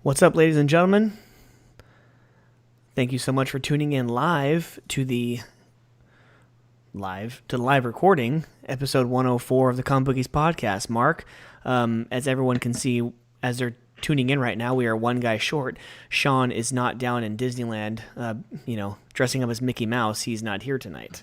What's up, ladies and gentlemen? Thank you so much for tuning in live to the live recording, episode 104 of the Comic Bookies podcast. Mark, as everyone can see, as they're tuning in right now, we are one guy short. Sean is not down in Disneyland, dressing up as Mickey Mouse. He's not here tonight.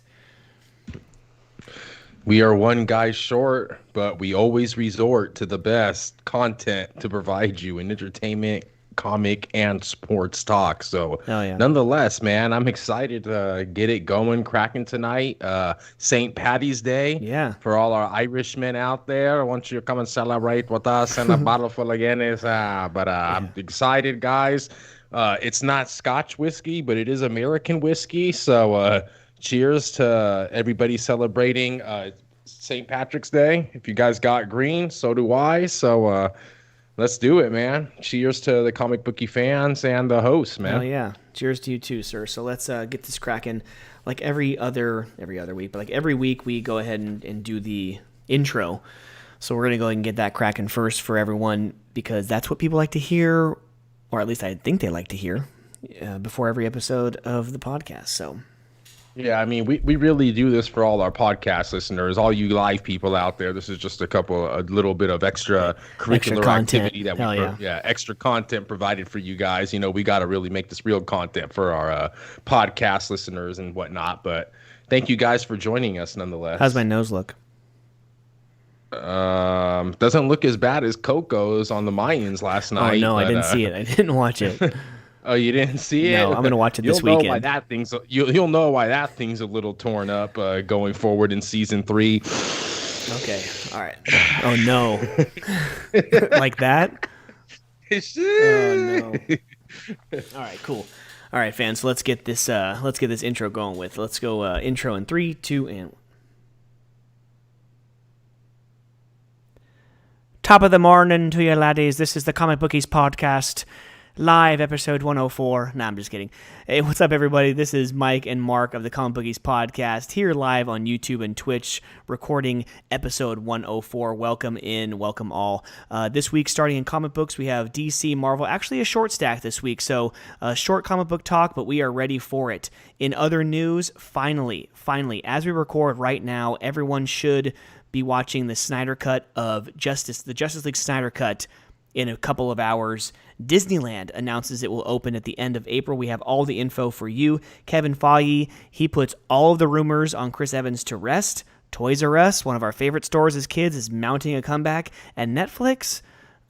We are one guy short, but we always resort to the best content to provide you in entertainment, comic, and sports talk. So, Nonetheless, man, I'm excited to get it going, cracking tonight. St. Patty's Day. Yeah. For all our Irishmen out there, I want you to come and celebrate with us and a bottle full of Guinness. I'm excited, guys. It's not Scotch whiskey, but it is American whiskey. So, cheers to everybody celebrating St. Patrick's Day. If you guys got green, so do I. So let's do it, man. Cheers to the comic bookie fans and the hosts, man. Oh yeah, cheers to you too, sir. So let's get this cracking. Like every other week, but like every week we go ahead and do the intro. So we're gonna go ahead and get that cracking first for everyone because that's what people like to hear, or at least I think they like to hear before every episode of the podcast. So. Yeah, I mean, we really do this for all our podcast listeners, all you live people out there. This is just a little bit of extra curricular activity that extra content provided for you guys. You know, we got to really make this real content for our podcast listeners and whatnot. But thank you guys for joining us nonetheless. How's my nose look? Doesn't look as bad as Coco's on the Mayans last night. Oh, no, I didn't see it. I didn't watch it. Oh, you didn't see it? No, I'm going to watch it this weekend. You'll know why that thing's a little torn up going forward in season 3. Okay. All right. Oh no. Like that? Oh no. All right, cool. All right, fans, let's get this intro going with. Let's go intro in 3, 2, and top of the morning to you laddies. This is the Comic Bookies podcast. Live episode 104. Nah, I'm just kidding. Hey, what's up, everybody? This is Mike and Mark of the Comic Bookies podcast here live on YouTube and Twitch, recording episode 104. Welcome in, welcome all. This week, starting in comic books, we have DC, Marvel. Actually, a short stack this week, so short comic book talk, but we are ready for it. In other news, finally, as we record right now, everyone should be watching the Snyder Cut of the Justice League Snyder Cut in a couple of hours. Disneyland announces it will open at the end of April. We have all the info for you. Kevin Feige, he puts all of the rumors on Chris Evans to rest. Toys R Us, one of our favorite stores as kids, is mounting a comeback. And Netflix,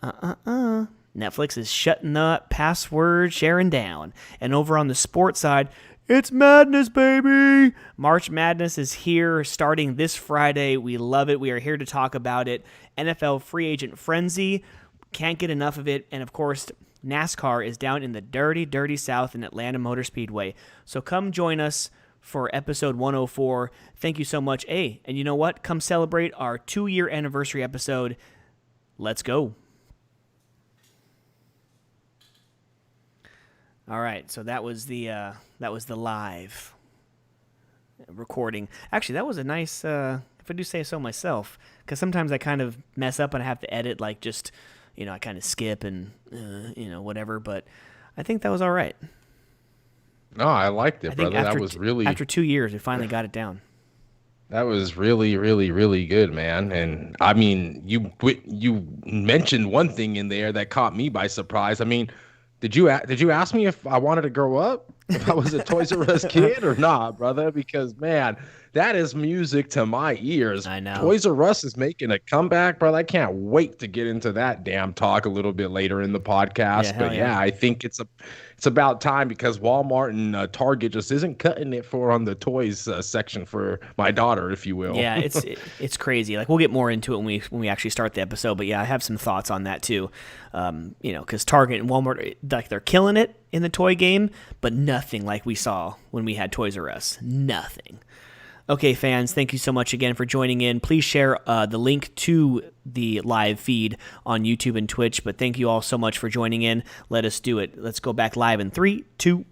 Netflix is shutting the password sharing down. And over on the sports side, it's madness, baby! March Madness is here, starting this Friday. We love it. We are here to talk about it. NFL Free Agent Frenzy. Can't get enough of it. And of course, NASCAR is down in the dirty, dirty South in Atlanta Motor Speedway. So come join us for episode 104. Thank you so much. Hey, and you know what? Come celebrate our 2-year anniversary episode. Let's go. All right, so that was the live recording. Actually, that was a nice, if I do say so myself, because sometimes I kind of mess up and I have to edit, like just... I kind of skip and, whatever, but I think that was all right. No, I liked it, brother. That was really... After 2 years, we finally got it down. That was really, really, really good, man. And, I mean, you mentioned one thing in there that caught me by surprise. I mean, did you ask me if I wanted to grow up? If I was a Toys R Us kid or not, brother? Because, man... that is music to my ears. I know. Toys R Us is making a comeback, brother. I can't wait to get into that damn talk a little bit later in the podcast. I think it's about time because Walmart and Target just isn't cutting it on the toys section for my daughter, if you will. Yeah, it's crazy. Like we'll get more into it when we actually start the episode. But yeah, I have some thoughts on that too. Because Target and Walmart, like they're killing it in the toy game, but nothing like we saw when we had Toys R Us. Nothing. Okay, fans, thank you so much again for joining in. Please share the link to the live feed on YouTube and Twitch, but thank you all so much for joining in. Let us do it. Let's go back live in 3, 2.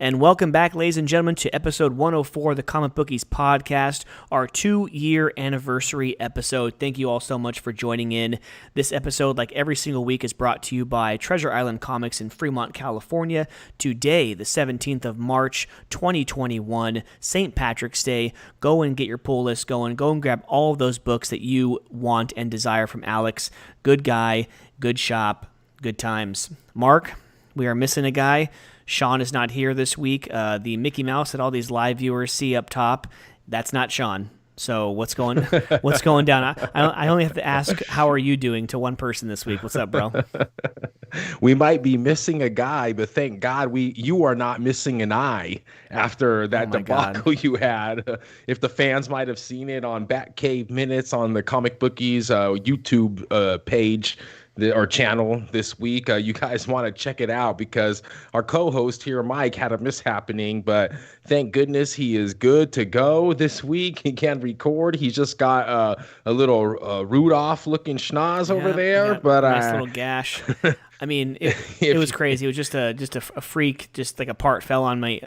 And welcome back, ladies and gentlemen, to episode 104 of the Comic Bookies podcast, our 2-year anniversary episode. Thank you all so much for joining in. This episode, like every single week, is brought to you by Treasure Island Comics in Fremont, California. Today, the 17th of March, 2021, St. Patrick's Day. Go and get your pull list going. Go and grab all of those books that you want and desire from Alex. Good guy, good shop, good times. Mark, we are missing a guy. Sean is not here this week. The Mickey Mouse that all these live viewers see up top, that's not Sean. So what's going down? I only have to ask, how are you doing to one person this week? What's up, bro? We might be missing a guy, but thank God you are not missing an eye after that debacle you had. If the fans might have seen it on Batcave Minutes on the Comic Bookies YouTube page, our channel this week, you guys want to check it out because our co-host here, Mike, had a mishappening, but thank goodness he is good to go this week. He can record. He's just got a little Rudolph-looking schnoz over there, but nice little gash. I mean, it was crazy. It was just a freak. Just like a part fell on me.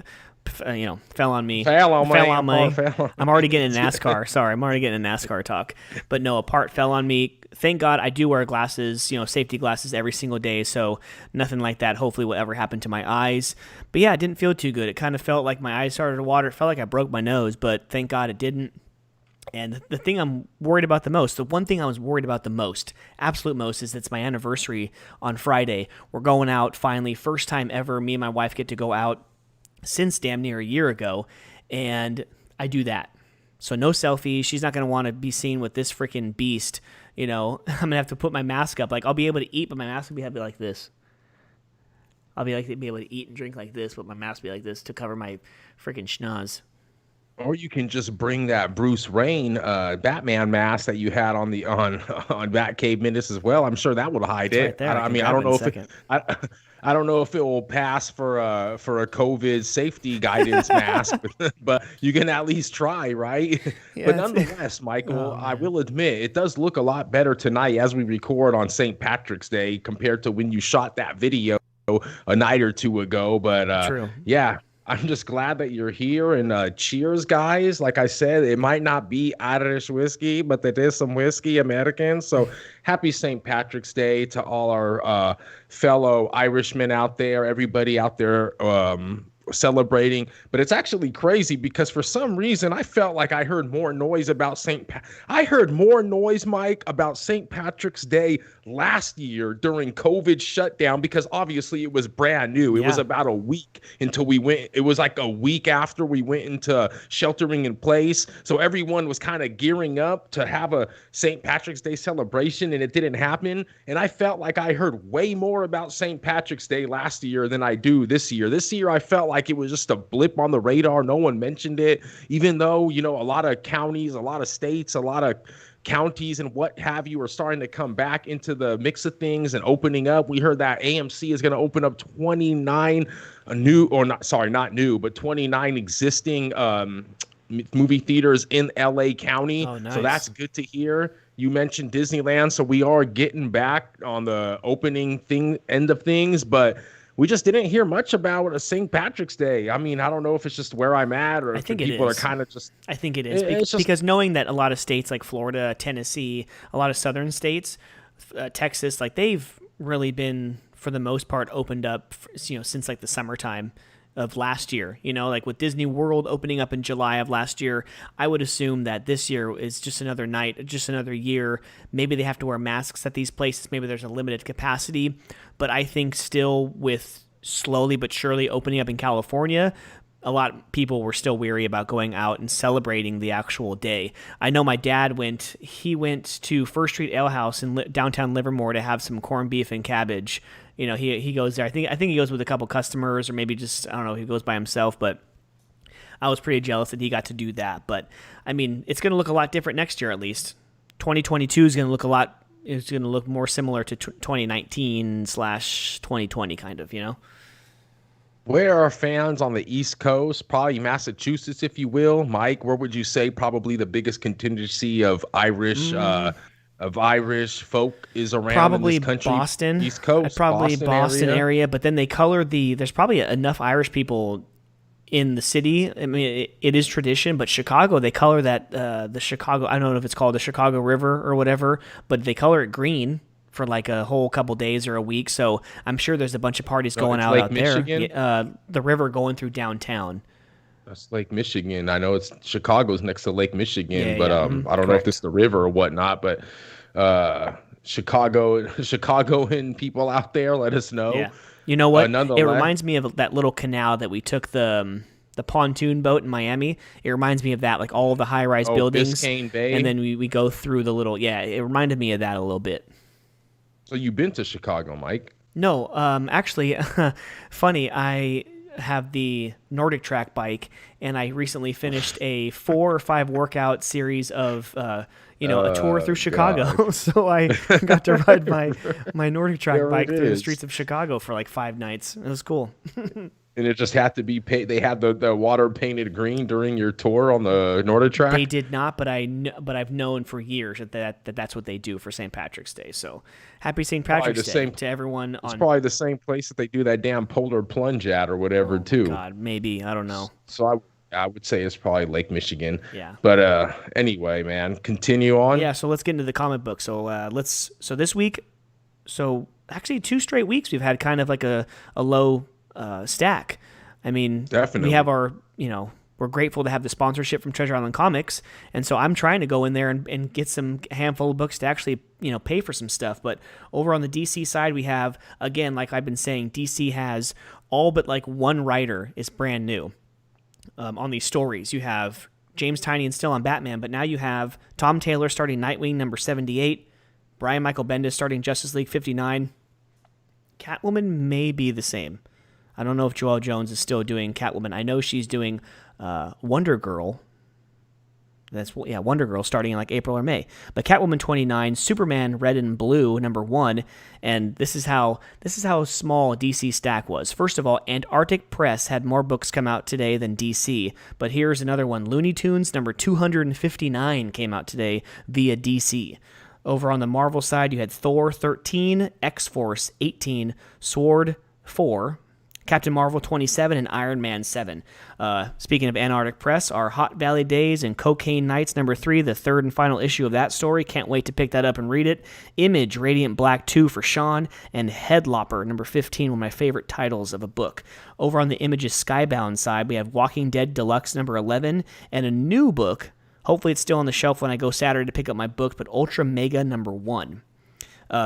Fell on me. I'm already getting a NASCAR. Sorry, I'm already getting a NASCAR talk. But no, a part fell on me. Thank God I do wear glasses, safety glasses every single day, so nothing like that hopefully will ever happen to my eyes. But yeah, it didn't feel too good. It kind of felt like my eyes started to water. It felt like I broke my nose, but thank God it didn't. And the thing I'm worried about the most, the one thing I was worried about the most, absolute most, is it's my anniversary on Friday. We're going out finally, first time ever. Me and my wife get to go out since damn near a year ago, and I do that. So no selfies. She's not going to want to be seen with this freaking beast. I'm going to have to put my mask up. Like, I'll be able to eat, but my mask will be like this. I'll be able to eat and drink like this, but my mask will be like this to cover my freaking schnoz. Or you can just bring that Bruce Wayne Batman mask that you had on Batcave Minutes as well. I'm sure that would hide it. Right I don't know if I don't know if it will pass for a COVID safety guidance mask, but you can at least try, right? Yeah, but nonetheless, Michael, I will admit it does look a lot better tonight as we record on St. Patrick's Day compared to when you shot that video a night or two ago. But True. Yeah. I'm just glad that you're here, and cheers, guys. Like I said, it might not be Irish whiskey, but it is some whiskey, American. So happy St. Patrick's Day to all our fellow Irishmen out there, everybody out there celebrating. But it's actually crazy because for some reason I felt like I heard more noise about I heard more noise, Mike, about St. Patrick's Day last year during COVID shutdown, because obviously it was brand new. It was about a week until we went. It was like a week after we went into sheltering in place. So everyone was kind of gearing up to have a St. Patrick's Day celebration, and it didn't happen. And I felt like I heard way more about St. Patrick's Day last year than I do this year. This year I felt like it was just a blip on the radar. No one mentioned it, even though, a lot of counties, a lot of states, a lot of counties and what have you are starting to come back into the mix of things and opening up. We heard that AMC is going to open up 29 not new, but 29 existing movie theaters in LA County. Oh, nice. So that's good to hear. You mentioned Disneyland, so we are getting back on the opening end of things, but we just didn't hear much about a St. Patrick's Day. I mean, I don't know if it's just where I'm at or if people are kind of just... I think it is. Because knowing that a lot of states like Florida, Tennessee, a lot of southern states, Texas, like they've really been, for the most part, opened up, since like the summertime of last year. Like with Disney World opening up in July of last year, I would assume that this year is just another night, just another year. Maybe they have to wear masks at these places. Maybe there's a limited capacity. But I think still with slowly but surely opening up in California, a lot of people were still weary about going out and celebrating the actual day. I know my dad went to First Street Ale House in downtown Livermore to have some corned beef and cabbage. He goes there. I think he goes with a couple customers, or maybe just, I don't know, he goes by himself, but I was pretty jealous that he got to do that. But I mean, it's going to look a lot different next year, at least. 2022 is going to look more similar to 2019/2020 kind of, Where are fans on the East Coast? Probably Massachusetts, if you will. Mike, where would you say probably the biggest contingency of Irish folk is around probably in this country? Boston, East Coast, probably Boston area. But then they color there's probably enough Irish people in the city. I mean, it is tradition, but Chicago, they color that the Chicago. I don't know if it's called the Chicago River or whatever, but they color it green for like a whole couple days or a week. So I'm sure there's a bunch of parties going it's out Lake out Michigan? there. The river going through downtown. That's Lake Michigan. I know it's Chicago's next to Lake Michigan, Yeah, but yeah, I don't know if correct. this is the river or whatnot. But Chicagoan people out there, let us know. Yeah. You know what? It Nonetheless, reminds me of that little canal that we took the pontoon boat in Miami. It reminds me of that, like all the high rise oh, buildings, Biscayne and Bay. then we go through the little. Yeah, it reminded me of that a little bit. So you've been to Chicago, Mike? No, actually, funny. I have the Nordic Track bike, and I recently finished a 4 or 5 workout series of, a tour through God. Chicago. So I got to ride my Nordic Track There it bike through the is. streets of Chicago for like 5 nights. It was cool. And it just had to be paid. They had the water painted green during your tour on the Nordic They track. did not, but I've known for years that's what they do for St. Patrick's Day. So happy St. Probably Patrick's the Day same. to everyone It's on. probably the same place that they do that damn polar plunge at or whatever Oh my too. God, maybe I don't know. So I would say it's probably Lake Michigan. Yeah. But anyway, man, continue on. Yeah, so let's get into the comic book. So this week, so actually 2 straight weeks we've had kind of like a low stack. I mean, Definitely. we have our, we're grateful to have the sponsorship from Treasure Island Comics, and so I'm trying to go in there and get some handful of books to actually, pay for some stuff. But over on the DC side, we have, again, like I've been saying, DC has all but like one writer is brand new. On these stories, you have James Tynion still on Batman, but now you have Tom Taylor starting Nightwing number 78, Brian Michael Bendis starting Justice League 59. Catwoman may be the same. I don't know if Joelle Jones is still doing Catwoman. I know she's doing Wonder Girl. Wonder Girl starting in like April or May. But Catwoman 29, Superman Red and Blue number 1, and this is how small DC stack was. First of all, Antarctic Press had more books come out today than DC, but here's another one. Looney Tunes number 259 came out today via DC. Over on the Marvel side, you had Thor 13, X-Force 18, Sword 4, Captain Marvel 27, and Iron Man 7. Speaking of Antarctic Press, our Hot Valley Days and Cocaine Nights number 3, the third and final issue of that story. Can't wait to pick that up and read it. Image, Radiant Black 2 for Sean, and Headlopper number 15, one of my favorite titles of a book. Over on the Images Skybound side, we have Walking Dead Deluxe number 11, and a new book. Hopefully it's still on the shelf when I go Saturday to pick up my book, but Ultra Mega number 1.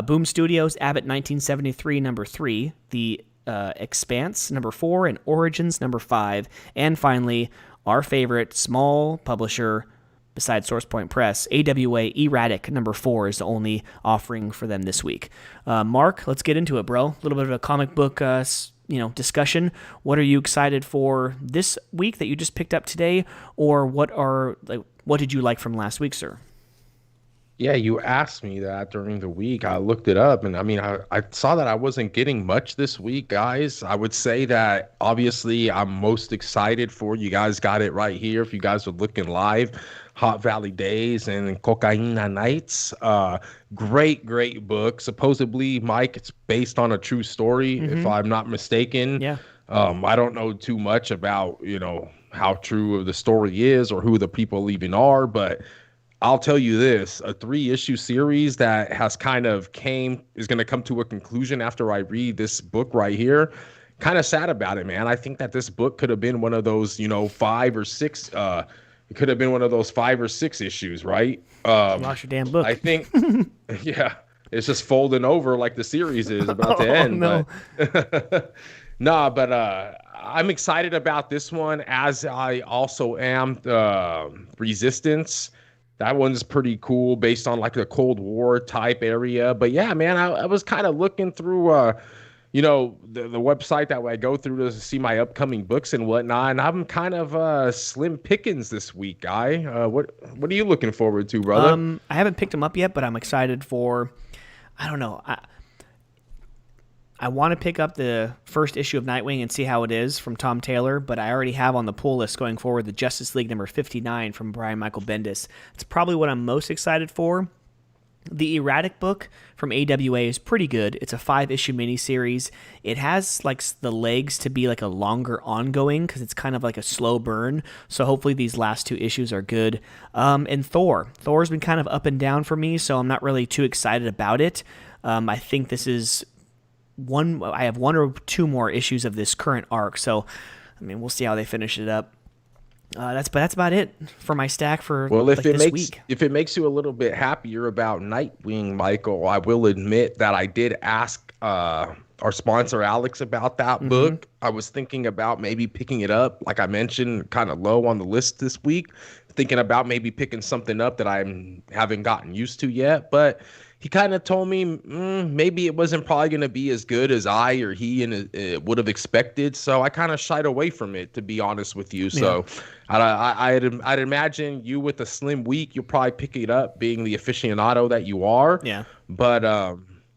Boom Studios, Abbott 1973 number 3, The Expanse number 4, and Origins number 5, and finally our favorite small publisher besides SourcePoint Press, AWA Erratic number 4 is the only offering for them this week. Mark, let's get into it, bro. A little bit of a comic book discussion. What are you excited for this week that you just picked up today, or what did you like from last week, sir? Yeah, you asked me that during the week. I looked it up, and I mean, I saw that I wasn't getting much this week, guys. I would say that obviously I'm most excited for, you guys got it right here. If you guys are looking live, Hot Valley Days and Cocaina Nights. Great book. Supposedly, Mike, it's based on a true story, if I'm not mistaken. Yeah. I don't know too much about, how true the story is or who the people even are, but I'll tell you this, a 3-issue series that has is going to come to a conclusion after I read this book right here. Kind of sad about it, man. I think that this book could have been one of those, 5 or 6, it could have been one of those 5 or 6 issues, right? Lost your damn book. I think, yeah, it's just folding over like the series is about to end. No. But nah, but I'm excited about this one, as I also am Resistance. That one's pretty cool, based on like a Cold War type area. But yeah, man, I was kind of looking through, the website that I go through to see my upcoming books and whatnot, and I'm kind of slim pickings this week, guy. What are you looking forward to, brother? I haven't picked them up yet, but I'm excited for. I don't know. I want to pick up the first issue of Nightwing and see how it is from Tom Taylor, but I already have on the pull list going forward the Justice League number 59 from Brian Michael Bendis. It's probably what I'm most excited for. The Erratic book from AWA is pretty good. It's a 5-issue miniseries. It has like the legs to be like a longer ongoing because it's kind of like a slow burn. So hopefully these last 2 issues are good. And Thor's been kind of up and down for me, so I'm not really too excited about it. I think this is I have 1 or 2 more issues of this current arc, so I mean we'll see how they finish it up. That's about it for my stack for Well, like this week. if it makes you a little bit happier about Nightwing, Michael, I will admit that I did ask our sponsor Alex about that book. I was thinking about maybe picking it up, like I mentioned, kind of low on the list this week. Thinking about maybe picking something up that I haven't gotten used to yet, but he kind of told me maybe it wasn't probably going to be as good as I or he would have expected. So I kind of shied away from it, to be honest with you. So I'd imagine you with a slim week, you'll probably pick it up, being the aficionado that you are. Yeah. But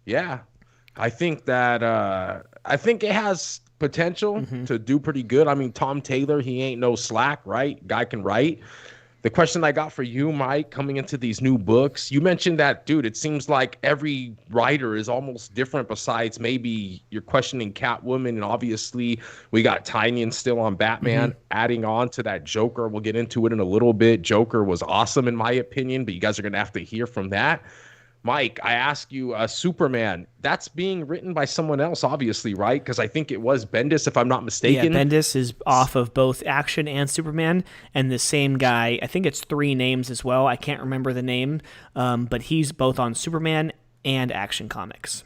yeah, I think it has potential to do pretty good. I mean, Tom Taylor, he ain't no slack, right? Guy can write. The question I got for you, Mike, coming into these new books, you mentioned that, dude, it seems like every writer is almost different besides maybe you're questioning Catwoman. And obviously we got Tynion still on Batman, adding on to that Joker. We'll get into it in a little bit. Joker was awesome in my opinion, but you guys are going to have to hear from that. Mike, I ask you, Superman, that's being written by someone else, obviously, right? Because I think it was Bendis, if I'm not mistaken. Yeah, Bendis is off of both Action and Superman, and the same guy, I think it's 3 names as well. I can't remember the name, but he's both on Superman and Action Comics.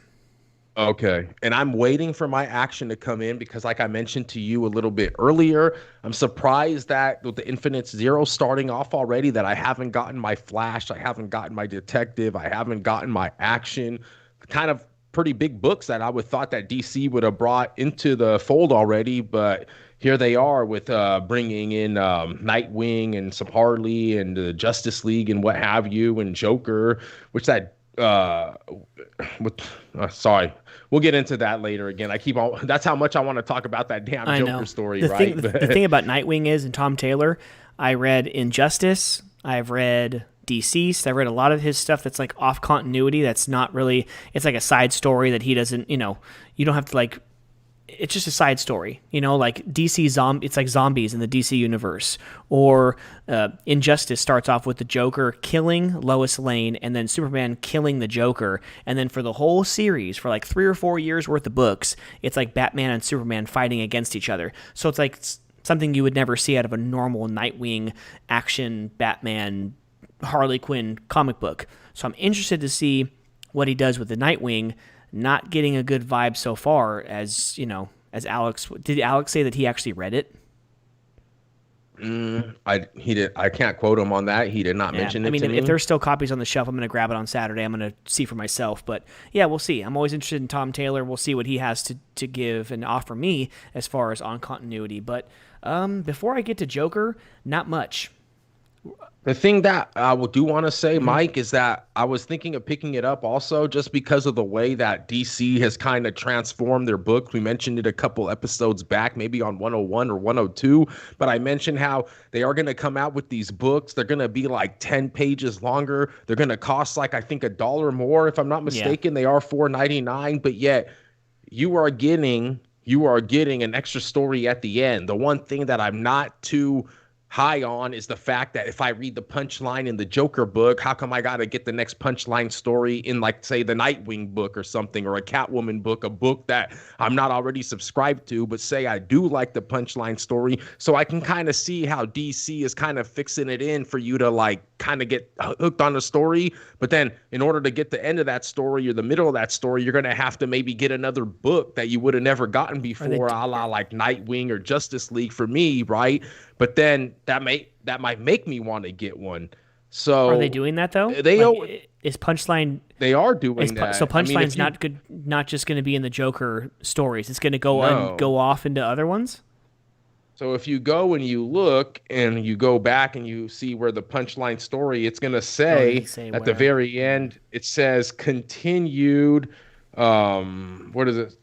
Okay. And I'm waiting for my Action to come in because, like I mentioned to you a little bit earlier, I'm surprised that with the Infinite Zero starting off already that I haven't gotten my Flash, I haven't gotten my Detective, I haven't gotten my Action. Kind of pretty big books that I would thought that DC would have brought into the fold already, but here they are with bringing in Nightwing and some Harley and the Justice League and what have you, and Joker, which that sorry, we'll get into that later. Again, I keep on, that's how much I want to talk about that damn Joker story, right? The thing about Nightwing is, and Tom Taylor, I read Injustice, I've read Deceased, I read a lot of his stuff that's like off continuity, that's not really, it's like a side story that he doesn't, you don't have to like, it's just a side story, like it's like zombies in the DC universe, or Injustice starts off with the Joker killing Lois Lane and then Superman killing the Joker, and then for the whole series, for like 3 or 4 years worth of books, it's like Batman and Superman fighting against each other. So it's like something you would never see out of a normal Nightwing, Action, Batman, Harley Quinn comic book. So I'm interested to see what he does with the Nightwing. Not getting a good vibe so far, as as Alex. Did Alex say that he actually read it? He did. I can't quote him on that. He did not mention it. I mean, to me. If there's still copies on the shelf, I'm going to grab it on Saturday. I'm going to see for myself. But yeah, we'll see. I'm always interested in Tom Taylor. We'll see what he has to give and offer me as far as on continuity. But before I get to Joker, not much. The thing that I do want to say, Mike, is that I was thinking of picking it up also just because of the way that DC has kind of transformed their books. We mentioned it a couple episodes back, maybe on 101 or 102, but I mentioned how they are going to come out with these books. They're going to be like 10 pages longer. They're going to cost like, I think, $1 more, if I'm not mistaken. Yeah. They are $4.99, but yet you are getting an extra story at the end. The one thing that I'm not too high on is the fact that if I read the punchline in the Joker book, how come I got to get the next punchline story in, like, say, the Nightwing book or something, or a Catwoman book, a book that I'm not already subscribed to, but say I do like the punchline story. So I can kind of see how DC is kind of fixing it in for you to like kind of get hooked on the story. But then in order to get the end of that story or the middle of that story, you're going to have to maybe get another book that you would have never gotten before, a la like Nightwing or Justice League for me, right? But then that might make me want to get one. So are they doing that though? Is Punchline? They are doing that. So Punchline's not good. Not just going to be in the Joker stories. It's going to go off into other ones. So if you go and you look and you go back and you see where the Punchline story, it's going to say at the very end, it says continued. What is it?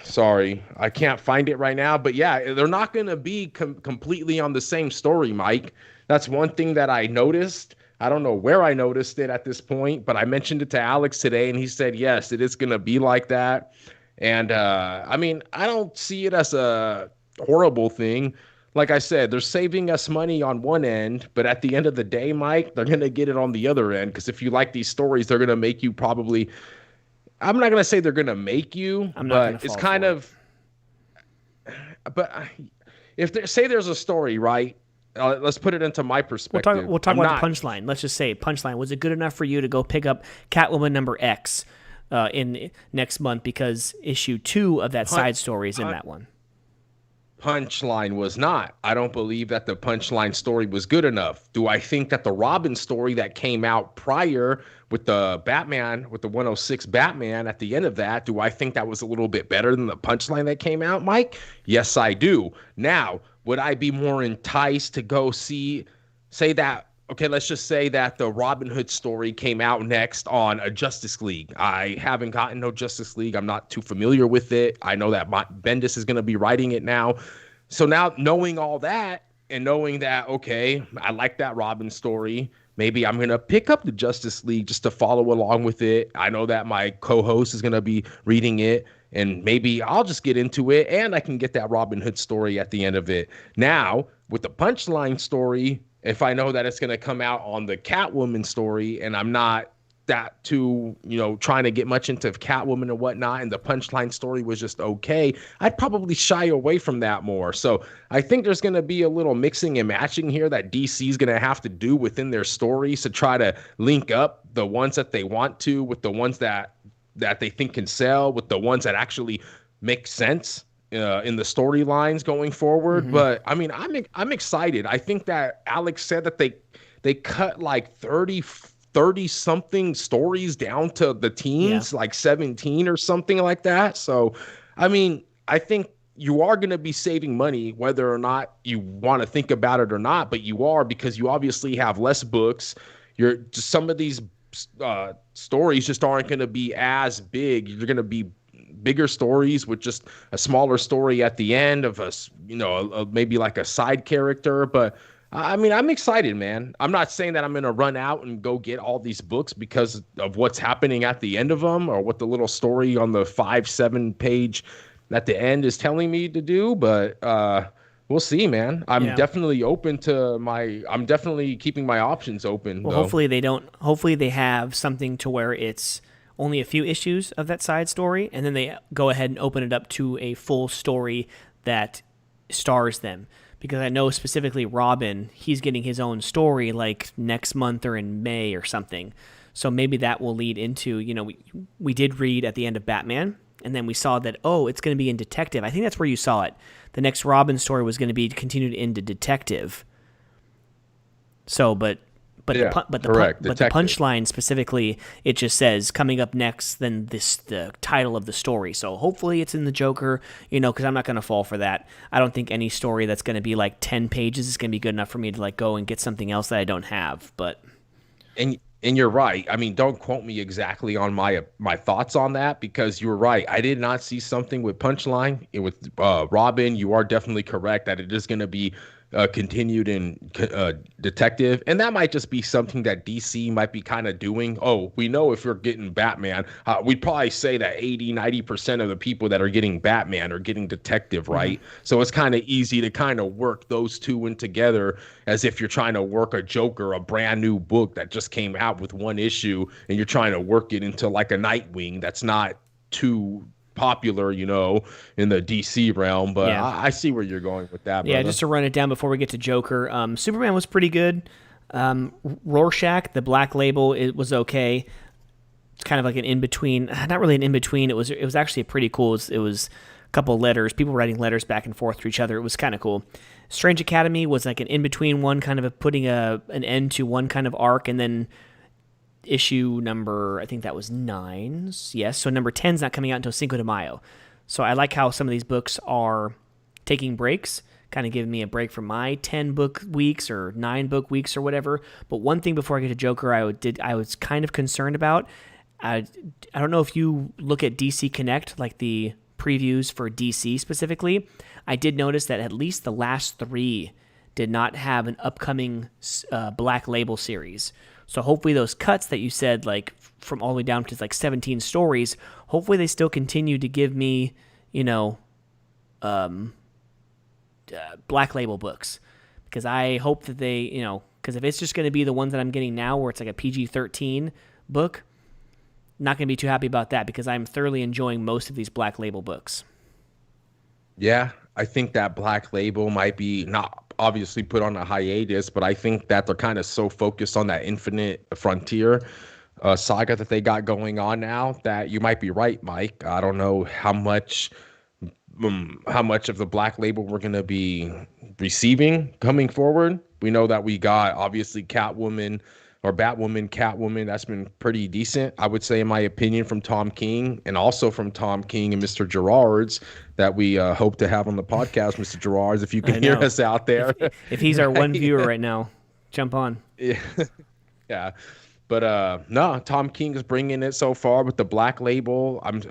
Sorry, I can't find it right now. But yeah, they're not going to be completely on the same story, Mike. That's one thing that I noticed. I don't know where I noticed it at this point, but I mentioned it to Alex today, and he said, yes, it is going to be like that. And I mean, I don't see it as a horrible thing. Like I said, they're saving us money on one end, but at the end of the day, Mike, they're going to get it on the other end. Because if you like these stories, they're going to make you probably, I'm not going to say they're going to make you, I'm not going but to it's fall kind for it. of, but if there, say there's a story, right? Let's put it into my We'll talk. perspective. We'll talk I'm about the not. punchline. Let's just say punchline. Was it good enough for you to go pick up Catwoman number X in next month because issue 2 of that Pun- side story is in that one? Punchline was not. I don't believe that the punchline story was good enough. Do I think that the Robin story that came out prior with the Batman, with the 106 Batman at the end of that, do I think that was a little bit better than the punchline that came out, Mike? Yes, I do. Now, would I be more enticed to go see, say that, okay, let's just say that the Robin Hood story came out next on a Justice League. I haven't gotten no Justice League. I'm not too familiar with it. I know that Bendis is going to be writing it now. So now knowing all that and knowing that, okay, I like that Robin story. Maybe I'm going to pick up the Justice League just to follow along with it. I know that my co-host is going to be reading it, and maybe I'll just get into it and I can get that Robin Hood story at the end of it. Now, with the punchline story, if I know that it's going to come out on the Catwoman story and I'm not that too, trying to get much into Catwoman and whatnot, and the punchline story was just okay, I'd probably shy away from that more. So I think there's going to be a little mixing and matching here that DC is going to have to do within their stories to try to link up the ones that they want to with the ones that they think can sell, with the ones that actually make sense in the storylines going forward. Mm-hmm. But I mean, I'm excited. I think that Alex said that they cut like 30 something stories down to the teens, like 17 or something like that. So, I mean, I think you are going to be saving money, whether or not you want to think about it or not, but you are, because you obviously have less books. You're just, some of these stories just aren't going to be as big. You're going to be bigger stories with just a smaller story at the end of maybe like a side character. But I mean, I'm excited, man. I'm not saying that I'm going to run out and go get all these books because of what's happening at the end of them or what the little story on the 5-7 page at the end is telling me to do. But we'll see, man. I'm definitely I'm definitely keeping my options open. Well, though. hopefully they have something to where it's only a few issues of that side story, and then they go ahead and open it up to a full story that stars them. Because I know specifically Robin, he's getting his own story like next month or in May or something. So maybe that will lead into, we did read at the end of Batman, and then we saw that, it's going to be in Detective. I think that's where you saw it. The next Robin story was going to be continued into Detective. So, but the punchline specifically, it just says coming up next, then the title of the story. So hopefully it's in the Joker, because I'm not going to fall for that. I don't think any story that's going to be like 10 pages is going to be good enough for me to like go and get something else that I don't have. But and you're right. I mean, don't quote me exactly on my thoughts on that, because you're right. I did not see something with punchline with Robin. You are definitely correct that it is going to be continued in Detective, and that might just be something that DC might be kind of doing. Oh, we know if you're getting Batman, we'd probably say that 80-90% of the people that are getting Batman are getting Detective, right? Mm-hmm. So it's kind of easy to kind of work those two in together, as if you're trying to work a Joker, a brand new book that just came out with one issue, and you're trying to work it into like a Nightwing that's not too popular, in the DC realm. But yeah. I see where you're going with that, brother. Yeah, just to run it down before we get to Joker, Superman was pretty good. Rorschach, the Black Label, it was okay. It's kind of like an in-between. Not really an in-between. It was actually pretty cool. It was a couple of letters, people writing letters back and forth to each other. It was kind of cool. Strange Academy was like an in-between one, kind of putting an end to one kind of arc, and then issue number, I think that was 9. Yes, so number 10's not coming out until Cinco de Mayo. So I like how some of these books are taking breaks, kind of giving me a break from my 10 book weeks or 9 book weeks or whatever. But one thing before I get to Joker, I was kind of concerned about. I don't know if you look at DC Connect, like the previews for DC specifically. I did notice that at least the last 3 did not have an upcoming Black Label series. So hopefully those cuts that you said, like from all the way down to like 17 stories, hopefully they still continue to give me, Black Label books, because I hope that they, because if it's just going to be the ones that I'm getting now where it's like a PG-13 book, not going to be too happy about that, because I'm thoroughly enjoying most of these Black Label books. Yeah, I think that Black Label might be not obviously put on a hiatus, but I think that they're kind of so focused on that Infinite Frontier saga that they got going on now that you might be right, Mike. I don't know how much of the Black Label we're going to be receiving coming forward. We know that we got obviously Catwoman. That's been pretty decent, I would say, in my opinion, from Tom King, and also from Tom King and Mr. Gerards, that we hope to have on the podcast. Mr. Gerards, if you can hear us out there. If he's our one viewer right now, jump on. Yeah. But no, Tom King is bringing it so far with the Black Label. Is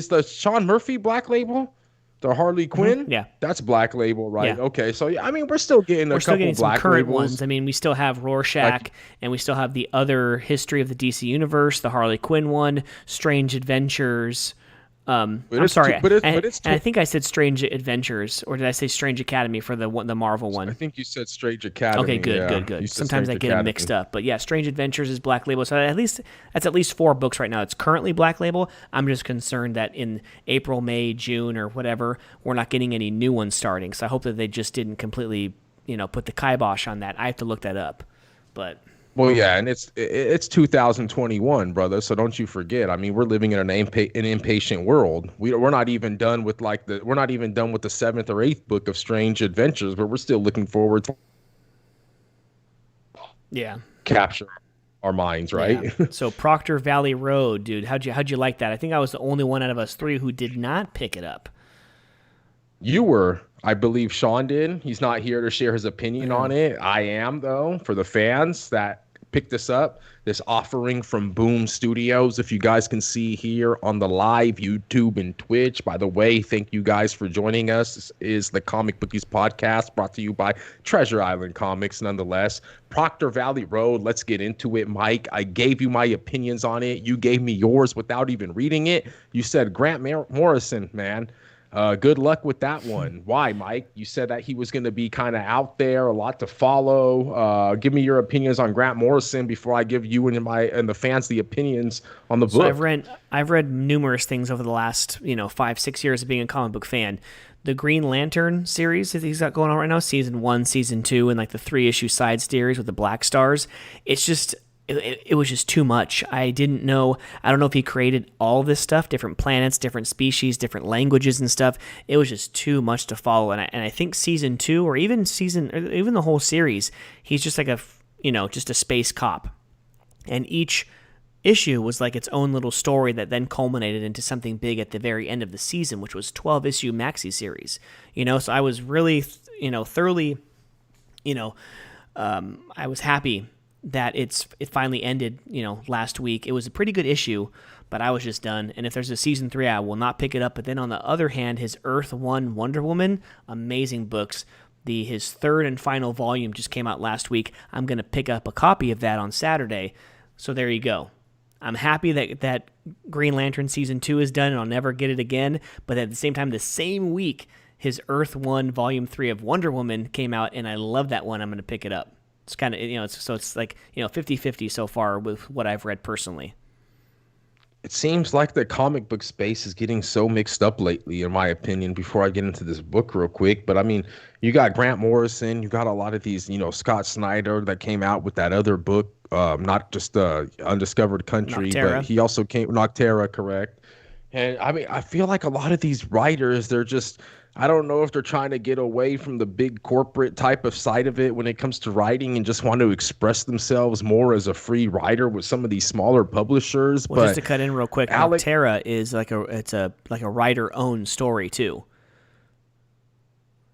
the Sean Murphy Black Label? The Harley Quinn? Mm-hmm. Yeah. That's Black Label, right? Yeah. Okay. So, yeah, I mean, we're still getting some Black current labels. ones. I mean, we still have Rorschach, and we still have the other History of the DC Universe, the Harley Quinn one, Strange Adventures. I'm sorry, I think I said Strange Adventures, or did I say Strange Academy for the Marvel one? I think you said Strange Academy. Okay, good. Sometimes I get them mixed up, but yeah, Strange Adventures is Black Label, so that's at least 4 books right now. It's currently Black Label. I'm just concerned that in April, May, June, or whatever, we're not getting any new ones starting. So I hope that they just didn't completely, put the kibosh on that. I have to look that up, but. Well, yeah, and it's 2021, brother. So don't you forget. I mean, we're living in an impatient world. We're not even done with the 7th or 8th book of Strange Adventures, but we're still looking forward to capture our minds, right? Yeah. So Proctor Valley Road, dude, how'd you like that? I think I was the only one out of us 3 who did not pick it up. You were. I believe Sean did. He's not here to share his opinion on it. I am, though, for the fans that picked this up. This offering from Boom Studios, if you guys can see here on the live YouTube and Twitch. By the way, thank you guys for joining us. This is the Comic Bookies podcast, brought to you by Treasure Island Comics, nonetheless. Proctor Valley Road, let's get into it, Mike. I gave you my opinions on it. You gave me yours without even reading it. You said Grant Morrison, man. Good luck with that one. Why, Mike? You said that he was going to be kind of out there, a lot to follow. Give me your opinions on Grant Morrison before I give you and the fans the opinions on the book. So I've read numerous things over the last 5-6 years of being a comic book fan. The Green Lantern series that he's got going on right now, season 1, season 2, and like the 3-issue side series with the Black Stars. It's just. It was just too much. I don't know if he created all this stuff, different planets, different species, different languages and stuff. It was just too much to follow. And I think season 2 or even the whole series, he's just like just a space cop. And each issue was like its own little story that then culminated into something big at the very end of the season, which was 12-issue maxi series. So I was really, thoroughly, I was happy that it finally ended, last week. It was a pretty good issue, but I was just done. And if there's a season 3, I will not pick it up. But then on the other hand, his Earth 1 Wonder Woman, amazing books. His 3rd and final volume just came out last week. I'm going to pick up a copy of that on Saturday. So there you go. I'm happy that Green Lantern season 2 is done and I'll never get it again. But at the same time, the same week, his Earth 1 volume 3 of Wonder Woman came out, and I love that one. I'm going to pick it up. It's kind of, it's like, 50-50 so far with what I've read personally. It seems like the comic book space is getting so mixed up lately, in my opinion, before I get into this book real quick. But I mean, you got Grant Morrison, you got a lot of these, Scott Snyder that came out with that other book, not just Undiscovered Country, Noctera. But he also came, Noctera, correct. And I mean, I feel like a lot of these writers, they're just, I don't know if they're trying to get away from the big corporate type of side of it when it comes to writing and just want to express themselves more as a free writer with some of these smaller publishers. Well, just to cut in real quick, Noctera is like a writer-owned story too.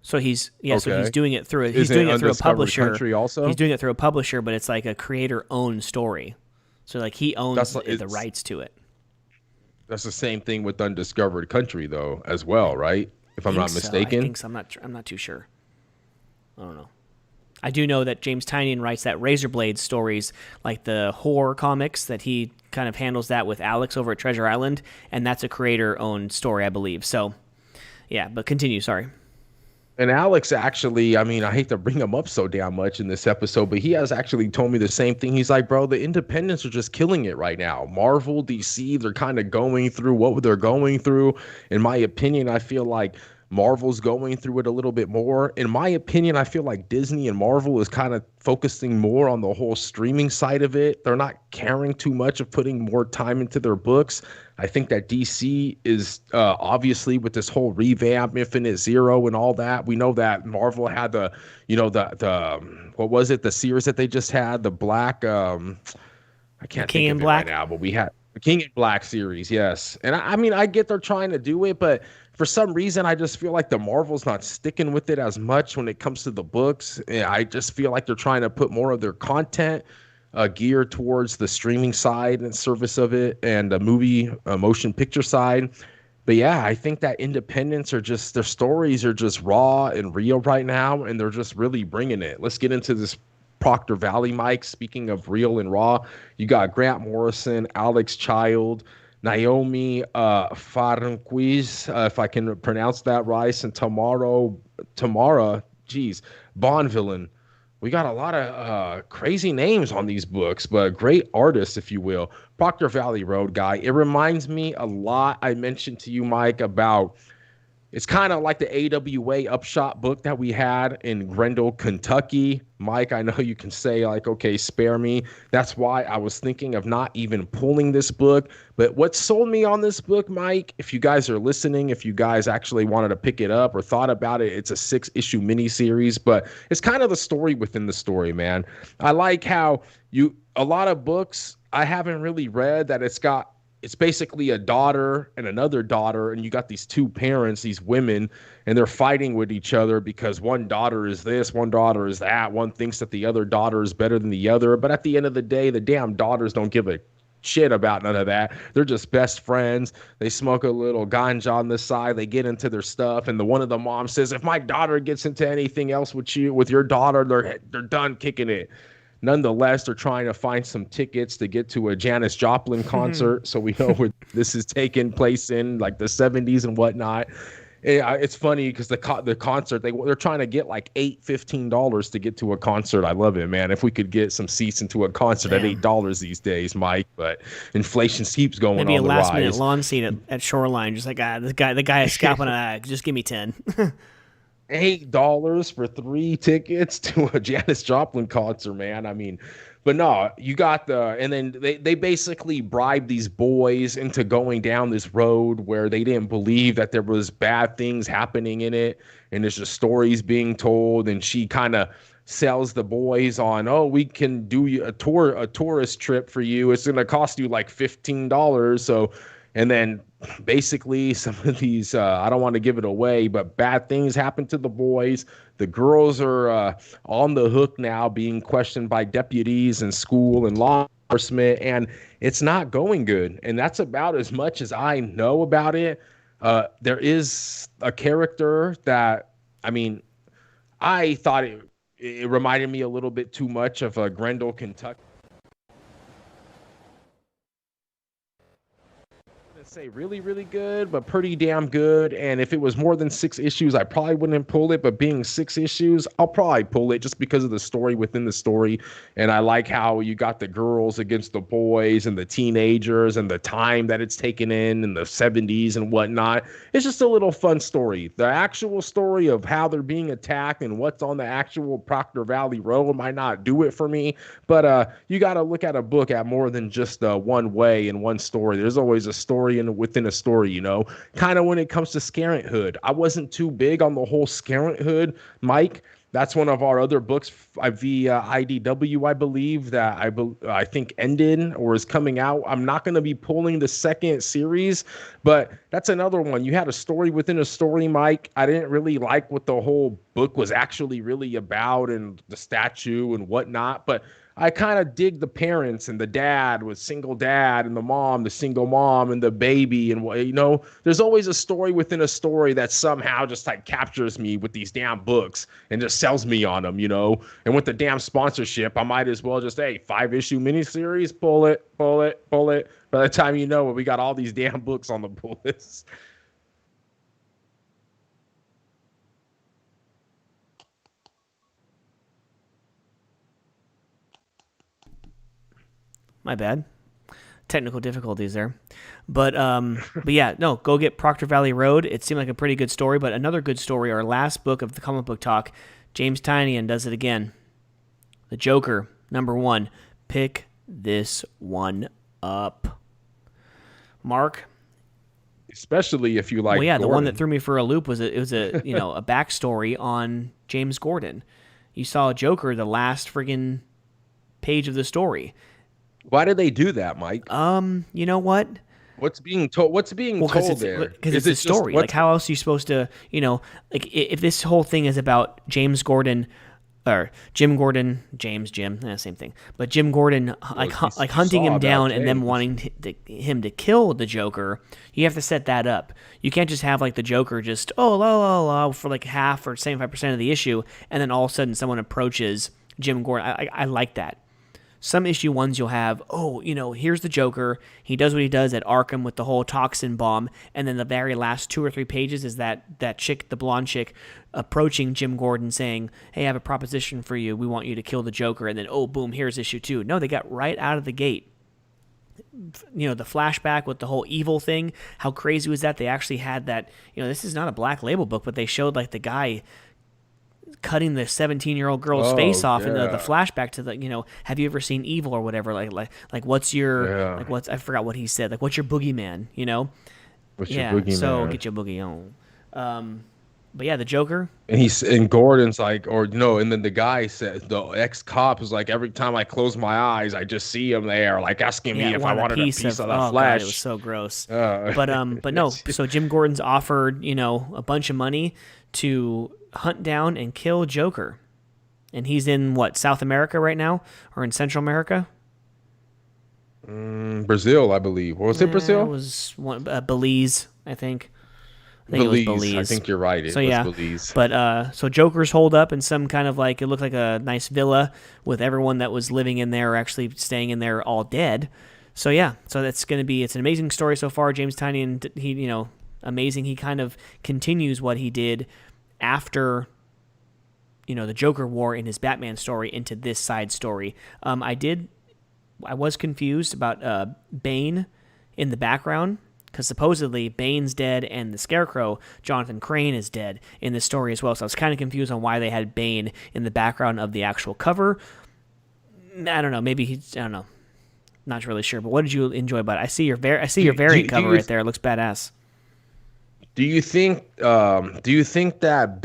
So he's doing it through a publisher. Country also? He's doing it through a publisher, but it's like a creator-owned story. So like he owns the rights to it. That's the same thing with Undiscovered Country, though, as well, right? If I'm Think not so. I mistaken. think so. I'm not too sure. I don't know. I do know that James Tynion writes that Razor Blade stories, like the horror comics, that he kind of handles that with Alex over at Treasure Island, and that's a creator-owned story, I believe. So, yeah, but continue. Sorry. And Alex actually, I mean, I hate to bring him up so damn much in this episode, but he has actually told me the same thing. He's like, bro, the independents are just killing it right now. Marvel, DC, they're kind of going through what they're going through. In my opinion, I feel like Marvel's going through it a little bit more. In my opinion, I feel like Disney and Marvel is kind of focusing more on the whole streaming side of it. They're not caring too much of putting more time into their books. I think that DC is obviously with this whole revamp, Infinite Zero, and all that. We know that Marvel had the what was it? The series that they just had, the Black. I The can't King think in of it right Black. now, but we had the King in Black series, yes. And I mean, I get they're trying to do it, but for some reason, I just feel like the Marvel's not sticking with it as much when it comes to the books. I just feel like they're trying to put more of their content geared towards the streaming side and service of it and the movie motion picture side. But yeah, I think that independents are just their stories are just raw and real right now, and they're just really bringing it. Let's get into this Proctor Valley, Mike. Speaking of real and raw, you got Grant Morrison, Alex Child, Naomi Farnquist, if I can pronounce that right, and Tamara, geez, Bonvillain. We got a lot of crazy names on these books, but great artists, if you will. Proctor Valley Road guy. It reminds me a lot. I mentioned to you, Mike, about it's kind of like the AWA Upshot book that we had in Grendel, Kentucky. Mike, I know you can say, like, okay, spare me. That's why I was thinking of not even pulling this book. But what sold me on this book, Mike, if you guys are listening, if you guys actually wanted to pick it up or thought about it, it's a 6-issue miniseries, but it's kind of the story within the story, man. I like how a lot of books I haven't really read that it's basically a daughter and another daughter, and you got these two parents, these women, and they're fighting with each other because one daughter is this, one daughter is that. One thinks that the other daughter is better than the other, but at the end of the day, the damn daughters don't give a shit about none of that. They're just best friends. They smoke a little ganja on the side. They get into their stuff, and one of the moms says, "If my daughter gets into anything else with your daughter, they're done kicking it." Nonetheless, they're trying to find some tickets to get to a Janis Joplin concert. So we know where this is taking place in like the 70s and whatnot. It's funny because the concert, they're trying to get like $15 to get to a concert. I love it, man. If we could get some seats into a concert at $8 these days, Mike, but inflation keeps going Maybe on a the last minute rise. lawn seat at Shoreline, just like the guy is scalping just give me 10. $8 for 3 tickets to a Janis Joplin concert, man. I mean, but no, you got and then they basically bribed these boys into going down this road where they didn't believe that there was bad things happening in it, and there's just stories being told, and she kind of sells the boys on, oh, we can do you a tourist trip for you. It's gonna cost you like $15. So, and then basically some of these I don't want to give it away, but bad things happen to the boys. The girls are on the hook now, being questioned by deputies and school and law enforcement, and it's not going good. And that's about as much as I know about it. There is a character that, I mean, I thought it reminded me a little bit too much of Grendel, Kentucky. Say really, really good, but pretty damn good. And if it was more than 6 issues, I probably wouldn't pull it. But being 6 issues, I'll probably pull it just because of the story within the story. And I like how you got the girls against the boys and the teenagers and the time that it's taken in the 70s and whatnot. It's just a little fun story. The actual story of how they're being attacked and what's on the actual Proctor Valley Road might not do it for me. But you got to look at a book at more than just one way and one story. There's always a story within a story, kind of when it comes to Scarenthood. I wasn't too big on the whole Scarenthood, Mike. That's one of our other books via IDW, I believe, that I think ended or is coming out. I'm not going to be pulling the second series, but that's another one. You had a story within a story, Mike. I didn't really like what the whole book was actually really about and the statue and whatnot, but I kind of dig the parents and the dad with single dad and the mom, the single mom and the baby. And, there's always a story within a story that somehow just like captures me with these damn books and just sells me on them, And with the damn sponsorship, I might as well just, hey, 5-issue miniseries, pull it, pull it, pull it. By the time you know it, we got all these damn books on the pull list. My bad. Technical difficulties there. But yeah, no, go get Proctor Valley Road. It seemed like a pretty good story, but another good story, our last book of the comic book talk, James Tynion does it again. The Joker, #1. Pick this one up. Mark? Especially if you like Well, yeah, Gordon. The one that threw me for a loop was a a backstory on James Gordon. You saw Joker, the last friggin' page of the story. Why did they do that, Mike? You know what? What's being told? What's being told there? Because it's a story. Like, how else are you supposed to, if this whole thing is about James Gordon, or Jim Gordon, Jim, same thing. But Jim Gordon, like hunting him down and them wanting him to kill the Joker, you have to set that up. You can't just have like the Joker just for like half or 75% of the issue, and then all of a sudden someone approaches Jim Gordon. I like that. Some issue ones you'll have, here's the Joker. He does what he does at Arkham with the whole toxin bomb. And then the very last 2 or 3 pages is that chick, the blonde chick, approaching Jim Gordon saying, hey, I have a proposition for you. We want you to kill the Joker. And then, boom, here's issue 2. No, they got right out of the gate. The flashback with the whole evil thing. How crazy was that? They actually had that, this is not a Black Label book, but they showed like the guy cutting the 17-year-old girl's face off in the flashback to the, have you ever seen Evil or whatever? Like what's your, I forgot what he said. Like, what's your boogeyman, What's your boogeyman? So get your boogie on. But yeah, the Joker. And Gordon's like, and then the guy said, the ex-cop is like, every time I close my eyes, I just see him there, like asking me if I wanted a piece of the flesh. God, it was so gross. But no, so Jim Gordon's offered, a bunch of money to hunt down and kill Joker. And he's in, South America right now? Or in Central America? Brazil, I believe. Was it Brazil? It was Belize, I think. Belize. It was Belize. I think you're right. It was Belize. But so Joker's holed up in some kind of it looked like a nice villa with everyone that was living in there or actually staying in there all dead. So yeah, it's an amazing story so far. James Tynion, he amazing. He kind of continues what he did after the Joker wore in his Batman story into this side story. I was confused about Bane in the background, because supposedly Bane's dead and the Scarecrow, Jonathan Crane, is dead in this story as well. So I was kind of confused on why they had Bane in the background of the actual cover. I don't know. Maybe I don't know. Not really sure. But what did you enjoy about it? I see your variant cover right there. It looks badass. Do you think that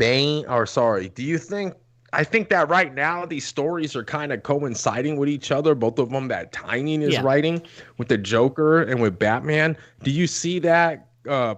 I think that right now these stories are kind of coinciding with each other, both of them that Tynion is writing with the Joker and with Batman. Do you see that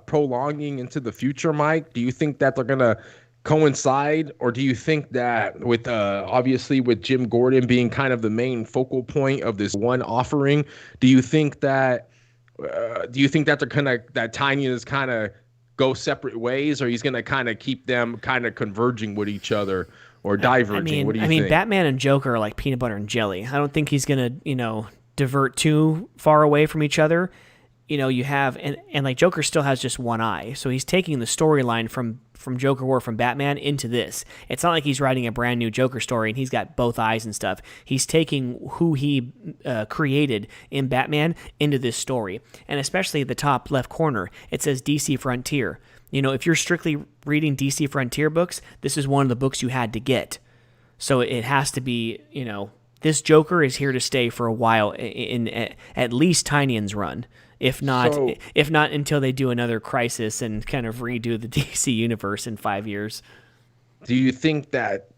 prolonging into the future, Mike? Do you think that they're going to coincide, or do you think that with obviously with Jim Gordon being kind of the main focal point of this one offering, do you think that they're that Tynion is kind of go separate ways, or he's going to kind of keep them kind of converging with each other or diverging? What do you think? Batman and Joker are like peanut butter and jelly. I don't think he's going to, divert too far away from each other. You have, and like Joker still has just one eye. So he's taking the storyline from Joker War from Batman into this. It's not like he's writing a brand new Joker story and he's got both eyes and stuff. He's taking who he created in Batman into this story. And especially the top left corner, it says DC Frontier. If you're strictly reading DC Frontier books, this is one of the books you had to get. So it has to be, this Joker is here to stay for a while in at least Tynion's run. If not until they do another Crisis and kind of redo the DC universe in 5 years. Do you think that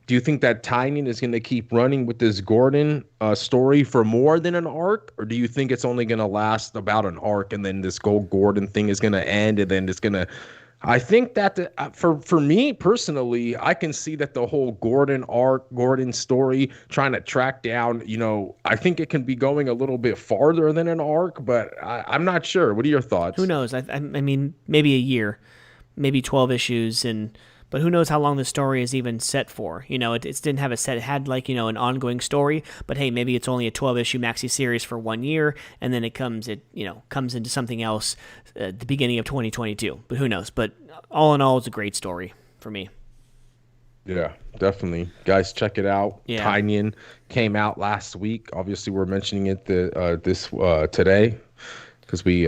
Tynion is going to keep running with this Gordon story for more than an arc, or do you think it's only going to last about an arc and then this Gordon thing is going to end and then it's going to I think that for me personally, I can see that the whole Gordon story, trying to track down, I think it can be going a little bit farther than an arc, but I'm not sure. What are your Who thoughts? knows? I mean, maybe a year, maybe 12 issues, but who knows how long the story is even set for? It didn't have a set. It had like an ongoing story, but hey, maybe it's only a 12 issue maxi series for 1 year, and then it comes into something else at the beginning of 2022. But who knows? But all in all, it's a great story for me. Yeah, definitely. Guys, check it out. Yeah. Tynion came out last week. Obviously, we're mentioning it today because we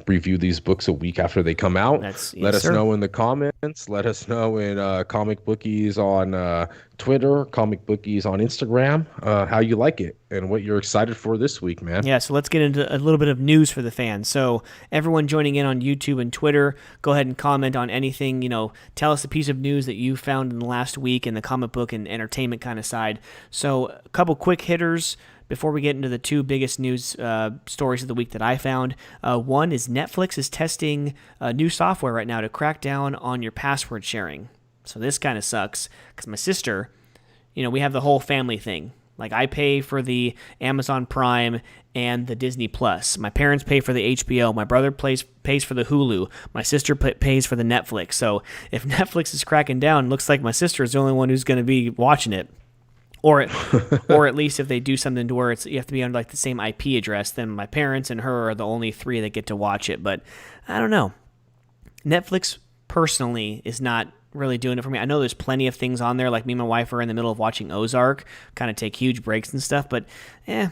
review these books a week after they come out. Let us know in the comments. Let us know in Comic Bookies on Twitter, Comic Bookies on Instagram, how you like it and what you're excited for this week, man. Yeah, so let's get into a little bit of news for the fans. So everyone joining in on YouTube and Twitter, go ahead and comment on anything. Tell us a piece of news that you found in the last week in the comic book and entertainment kind of side. So a couple quick hitters before we get into the two biggest news stories of the week that I found. One is Netflix is testing new software right now to crack down on your password sharing. So this kind of sucks because my sister, we have the whole family thing. Like I pay for the Amazon Prime and the Disney Plus. My parents pay for the HBO. My brother pays for the Hulu. My sister pays for the Netflix. So if Netflix is cracking down, it looks like my sister is the only one who's going to be watching it. Or at least if they do something to where you have to be on like the same IP address, then my parents and her are the only three that get to watch it. But I don't know. Netflix personally is not really doing it for me. I know there's plenty of things on there, like me and my wife are in the middle of watching Ozark, kind of take huge breaks and stuff, but I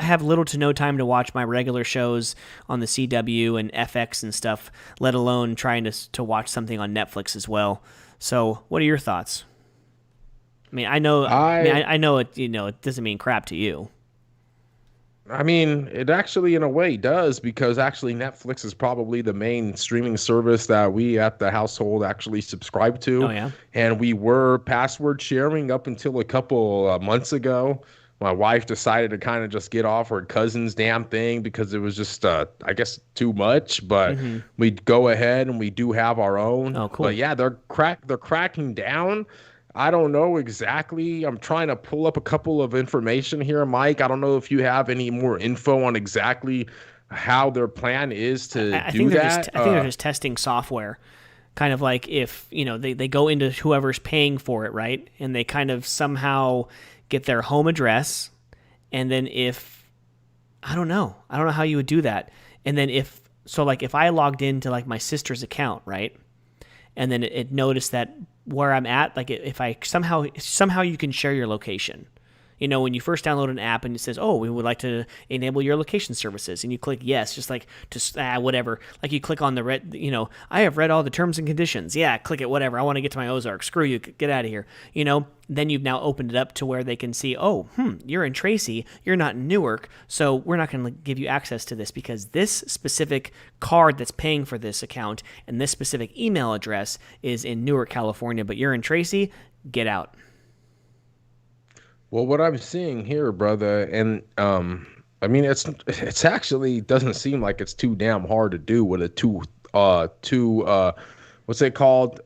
have little to no time to watch my regular shows on the CW and FX and stuff, let alone trying to watch something on Netflix as well. So what are your thoughts? I mean, I know it, it doesn't mean crap to you. I mean, it actually, in a way, does because actually Netflix is probably the main streaming service that we at the household actually subscribe to. Oh, yeah? And we were password sharing up until a couple months ago. My wife decided to kind of just get off her cousin's damn thing because it was just, I guess, too much. But we'd go ahead and we do have our own. Oh, cool. But yeah, they're cracking down. I don't know exactly. I'm trying to pull up a couple of information here, Mike. I don't know if you have any more info on exactly how their plan is to do that. I think they're just testing software. Kind of like if, they go into whoever's paying for it, right? And they kind of somehow get their home address. And then I don't know how you would do that. And then if I logged into like my sister's account, right? And then it noticed that where I'm at, like if I somehow you can share your location. When you first download an app and it says, oh, we would like to enable your location services. And you click yes, just like to whatever. Like you click on the red, I have read all the terms and conditions. Yeah, click it, whatever. I want to get to my Ozark. Screw you. Get out of here. Then you've now opened it up to where they can see, oh, you're in Tracy. You're not in Newark. So we're not going to give you access to this because this specific card that's paying for this account and this specific email address is in Newark, California, but you're in Tracy. Get out. Well, what I'm seeing here, brother, and I mean it's actually doesn't seem like it's too damn hard to do with a two what's it called?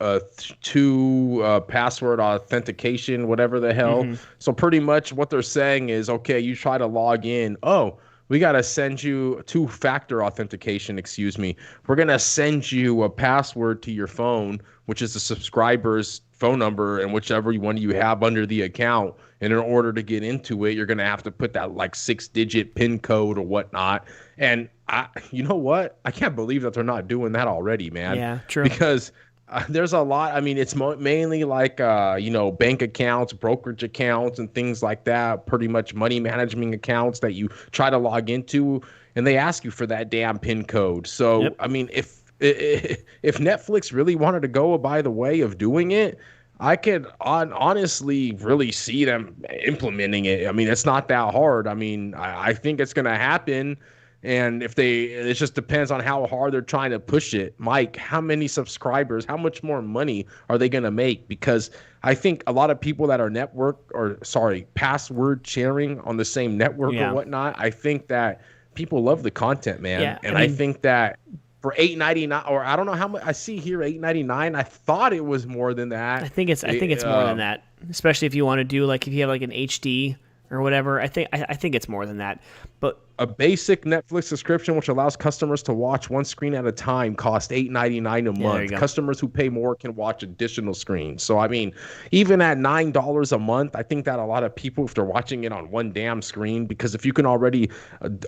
Two password authentication, whatever the hell. So pretty much what they're saying is, okay, you try to log in. Oh, we got to send you two-factor authentication, excuse me. We're going to send you a password to your phone, which is the subscriber's phone number and whichever one you have under the account. And in order to get into it, you're going to have to put that like 6-digit PIN code or whatnot. And you know what? I can't believe that they're not doing that already, man. Yeah, true. Because there's a lot. I mean, it's mainly like, bank accounts, brokerage accounts and things like that. Pretty much money management accounts that you try to log into and they ask you for that damn PIN code. So, yep. I mean, if Netflix really wanted to go by the way of doing it, I could honestly really see them implementing it. I mean, it's not that hard. I mean, I think it's going to happen. And it just depends on how hard they're trying to push it. Mike, how many subscribers, how much more money are they going to make? Because I think a lot of people that are password sharing on the same network or whatnot, I think that people love the content, man. Yeah, and I think that for $8.99, or I don't know how much I see here, $8.99. I thought it was more than that. I think it's more than that, especially if you want to do like if you have like an HD or whatever. I think it's more than that. But a basic Netflix subscription, which allows customers to watch one screen at a time, costs $8.99 a month. Customers who pay more can watch additional screens. So, I mean, even at $9 a month, I think that a lot of people, if they're watching it on one damn screen, because if you can already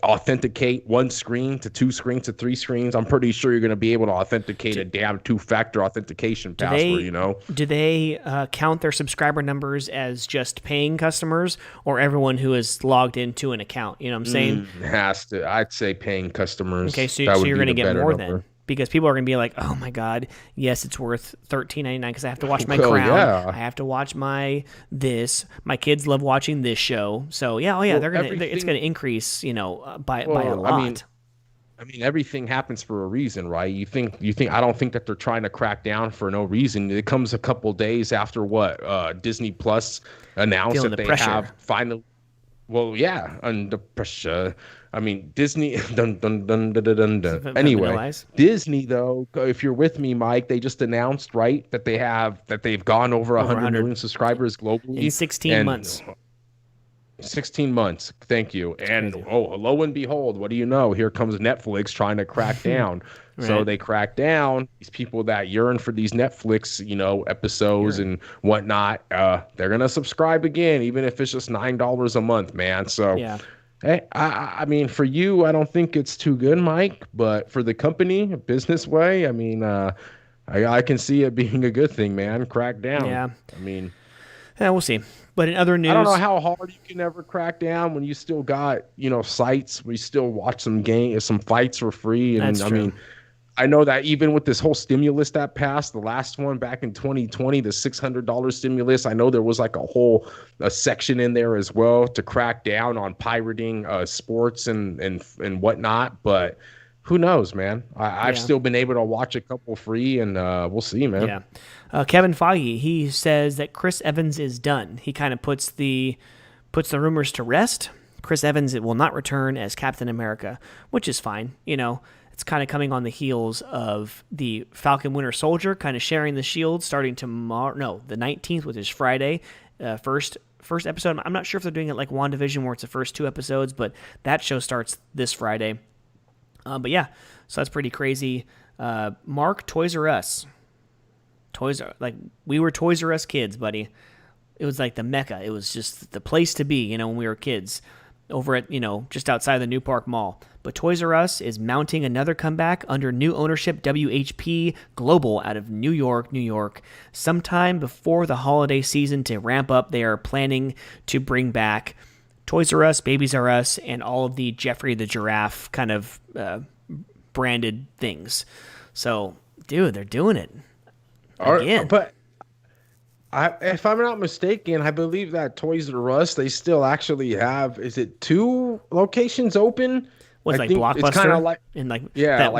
authenticate one screen to two screens to three screens, I'm pretty sure you're going to be able to authenticate a damn two-factor authentication password, you know? Do they count their subscriber numbers as just paying customers or everyone who is logged into an account? You know what I'm saying? Has to. I'd say paying customers. Okay, so you're going to get more then, because people are going to be like, oh my god, yes, it's worth $13.99 because I have to watch my Crown. Yeah. I have to watch my kids love watching this show. So it's going to increase, by a lot. I mean, everything happens for a reason, right? You think I don't think that they're trying to crack down for no reason. It comes a couple days after Disney Plus announced that they have finally. Well, yeah, under pressure. I mean, Disney. Dun, dun, dun, dun, dun, dun. Anyway, Disney though, if you're with me, Mike, they just announced, right, that they've gone over 100 million subscribers globally in 16 months. 16 months. Thank you. And lo and behold, what do you know? Here comes Netflix trying to crack down. Right. So they crack down. These people that yearn for these Netflix, episodes and whatnot, they're gonna subscribe again, even if it's just $9 a month, man. So yeah. Hey, I mean, for you, I don't think it's too good, Mike. But for the company, business way, I mean, I can see it being a good thing, man. Crack down. Yeah. I mean, yeah, we'll see. But in other news, I don't know how hard you can ever crack down when you still got, sites where you still watch some fights for free. And I mean, I know that even with this whole stimulus that passed, the last one back in 2020, the $600 stimulus, I know there was like a section in there as well to crack down on pirating sports and whatnot. But who knows, man? I've still been able to watch a couple free, and we'll see, man. Yeah. Kevin Feige, he says that Chris Evans is done. He kind of puts the rumors to rest. Chris Evans will not return as Captain America, which is fine. It's kind of coming on the heels of the Falcon Winter Soldier kind of sharing the shield starting tomorrow. No, the 19th, which is Friday. First episode. I'm not sure if they're doing it like WandaVision where it's the first 2 episodes, but that show starts this Friday. But yeah, so that's pretty crazy. Mark, Toys R Us. We were Toys R Us kids, buddy. It was like the Mecca. It was just the place to be, when we were kids over at, just outside the New Park Mall. But Toys R Us is mounting another comeback under new ownership, WHP Global, out of New York. Sometime before the holiday season to ramp up, they are planning to bring back Toys R Us, Babies R Us, and all of the Jeffrey the Giraffe kind of branded things. So, dude, they're doing it again. But if I'm not mistaken, I believe that Toys R Us, they still actually have, is it 2 locations open? What's like Blockbuster? It's kind of like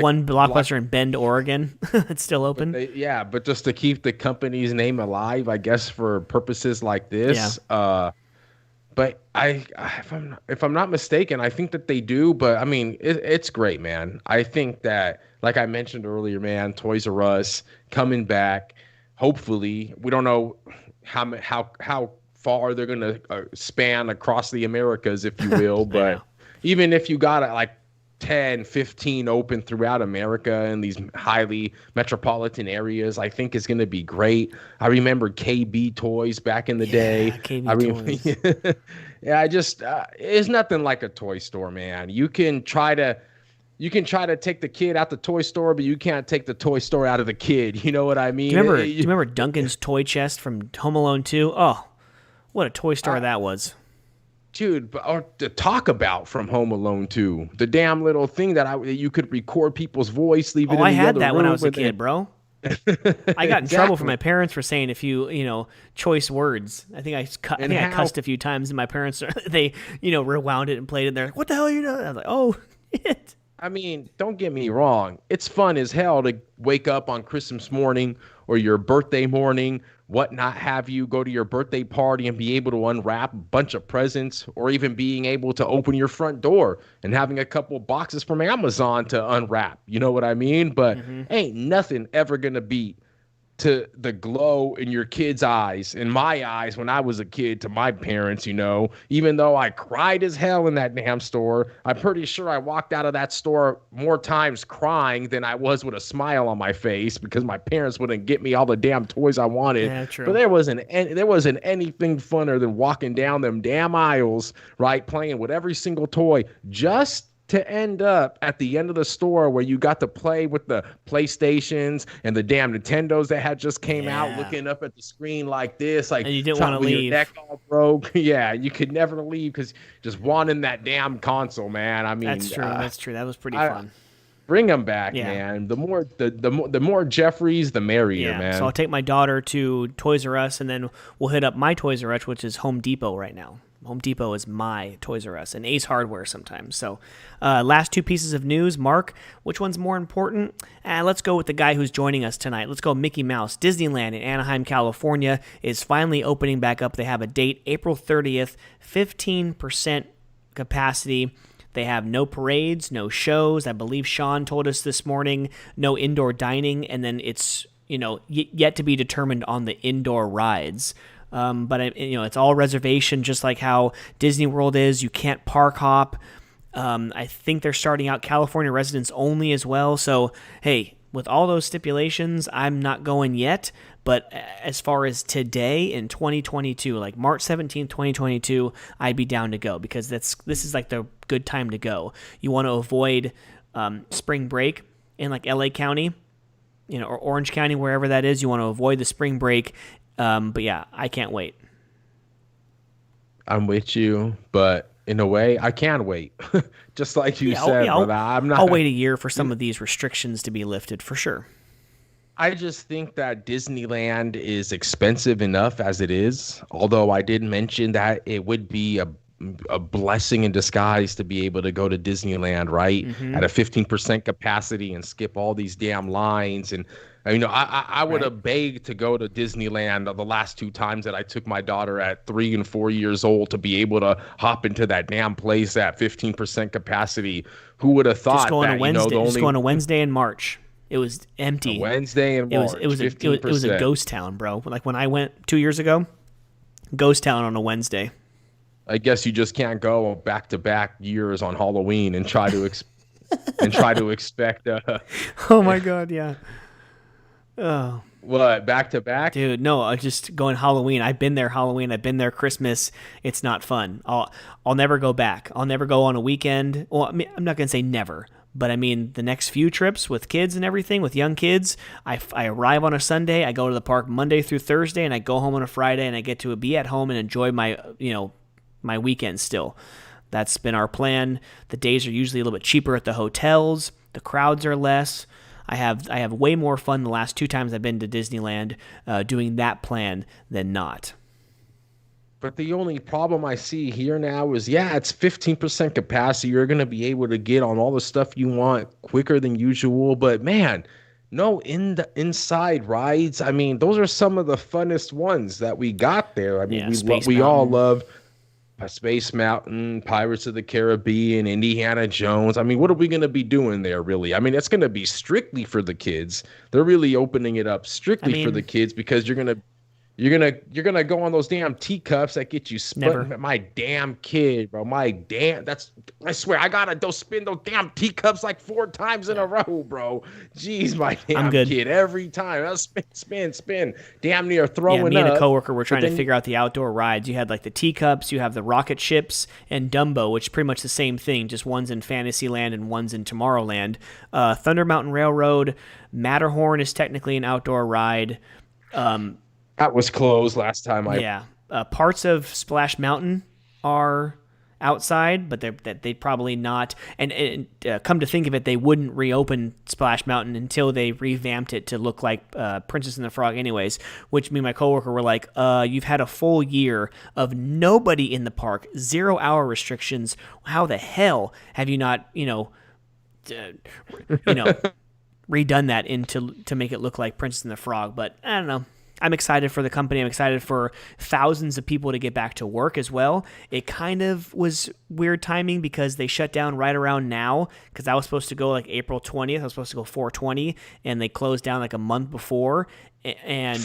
one Blockbuster in Bend, Oregon. It's still open. But just to keep the company's name alive, I guess, for purposes like this. Yeah. But if I'm not mistaken, I think that they do. But I mean, it's great, man. I think that, like I mentioned earlier, man, Toys R Us coming back. Hopefully, we don't know how far they're gonna span across the Americas, if you will. But even if you got like 10, 15 open throughout America in these highly metropolitan areas, I think is going to be great. I remember KB Toys back in the day. KB Toys. It's nothing like a toy store, man. You can try to take the kid out the toy store, but you can't take the toy store out of the kid. You know what I mean? Do you remember Duncan's Toy Chest from Home Alone 2? Oh, what a toy store that was. Dude, or to talk about from Home Alone 2, the damn little thing that you could record people's voice, leave it in the other room. I had that when I was a kid, bro. I got in trouble from my parents for saying a few, choice words. I think I cussed a few times, and my parents they, rewound it and played it. And they're like, "What the hell are you doing?" I was like, "Oh, shit." I mean, don't get me wrong. It's fun as hell to wake up on Christmas morning or your birthday morning, not have you go to your birthday party and be able to unwrap a bunch of presents, or even being able to open your front door and having a couple boxes from Amazon to unwrap. You know what I mean? But ain't nothing ever gonna beat to the glow in your kid's eyes, in my eyes when I was a kid, to my parents, even though I cried as hell in that damn store. I'm pretty sure I walked out of that store more times crying than I was with a smile on my face, because my parents wouldn't get me all the damn toys I wanted. Yeah, true. But there wasn't anything funner than walking down them damn aisles, right, playing with every single toy, just to end up at the end of the store where you got to play with the PlayStations and the damn Nintendos that had just came out, looking up at the screen like this, like, and you didn't want to leave. Your neck all broke. Yeah, you could never leave because just wanting that damn console, man. I mean, that's true. That's true. That was pretty fun. Bring them back, man. The more Jeffries, the merrier, man. So I'll take my daughter to Toys R Us, and then we'll hit up my Toys R Us, which is Home Depot right now. Home Depot is my Toys R Us, and Ace Hardware sometimes. So last two pieces of news. Mark, which one's more important? Let's go with the guy who's joining us tonight. Let's go Mickey Mouse. Disneyland in Anaheim, California is finally opening back up. They have a date, April 30th, 15% capacity. They have no parades, no shows. I believe Sean told us this morning, no indoor dining, and then it's yet to be determined on the indoor rides. But it's all reservation, just like how Disney World is. You can't park hop. I think they're starting out California residents only as well. So, hey, with all those stipulations, I'm not going yet. But as far as today in 2022, like March 17th, 2022, I'd be down to go, because this is like the good time to go. You want to avoid spring break in like LA County, or Orange County, wherever that is. You want to avoid the spring break. But yeah, I can't wait. I'm with you, but in a way, I can wait. Just like you said, but I'll wait a year for some of these restrictions to be lifted for sure. I just think that Disneyland is expensive enough as it is. Although I did mention that it would be a blessing in disguise to be able to go to Disneyland, right? At a 15% capacity and skip all these damn lines. And I would have begged to go to Disneyland the last two times that I took my daughter at 3 and 4 years old, to be able to hop into that damn place at 15% capacity. Who would have thought just going that, to Wednesday, just going to Wednesday in March. It was empty. Wednesday in March. It was a ghost town, bro. Like when I went 2 years ago, ghost town on a Wednesday. I guess you just can't go back-to-back years on Halloween and try to expect. Oh my God, yeah. Oh. What, back-to-back? Dude, no, just going Halloween. I've been there Halloween. I've been there Christmas. It's not fun. I'll never go back. I'll never go on a weekend. Well, I mean, I'm not gonna say never, but I mean the next few trips with kids and everything, with young kids. I arrive on a Sunday. I go to the park Monday through Thursday, and I go home on a Friday, and I get to be at home and enjoy my my weekend still. That's been our plan. The days are usually a little bit cheaper at the hotels. The crowds are less. I have way more fun the last 2 times I've been to Disneyland doing that plan than not. But the only problem I see here now is, it's 15% capacity. You're going to be able to get on all the stuff you want quicker than usual. But man, no inside rides. I mean, those are some of the funnest ones that we got there. I mean, we all love Space Mountain, Pirates of the Caribbean, Indiana Jones. I mean, what are we going to be doing there, really? I mean, it's going to be strictly for the kids. They're really opening it up strictly for the kids, because you're gonna go on those damn teacups that get you spun. Never. My damn kid, bro. I swear, I gotta go spin those damn teacups like 4 times in a row, bro. Jeez, my damn kid, every time. I'll spin. Damn near throwing up. Me and a coworker were trying to figure out the outdoor rides. You had like the teacups, you have the rocket ships, and Dumbo, which is pretty much the same thing, just one's in Fantasyland and one's in Tomorrowland. Thunder Mountain Railroad, Matterhorn is technically an outdoor ride. That was closed last time. Parts of Splash Mountain are outside, but they'd probably not. And come to think of it, they wouldn't reopen Splash Mountain until they revamped it to look like Princess and the Frog anyways, which me and my coworker were like, you've had a full year of nobody in the park, 0-hour restrictions. How the hell have you not, redone that to make it look like Princess and the Frog? But I don't know. I'm excited for the company. I'm excited for thousands of people to get back to work as well. It kind of was weird timing because they shut down right around now, because I was supposed to go like April 20th. I was supposed to go 4/20, and they closed down like a month before. And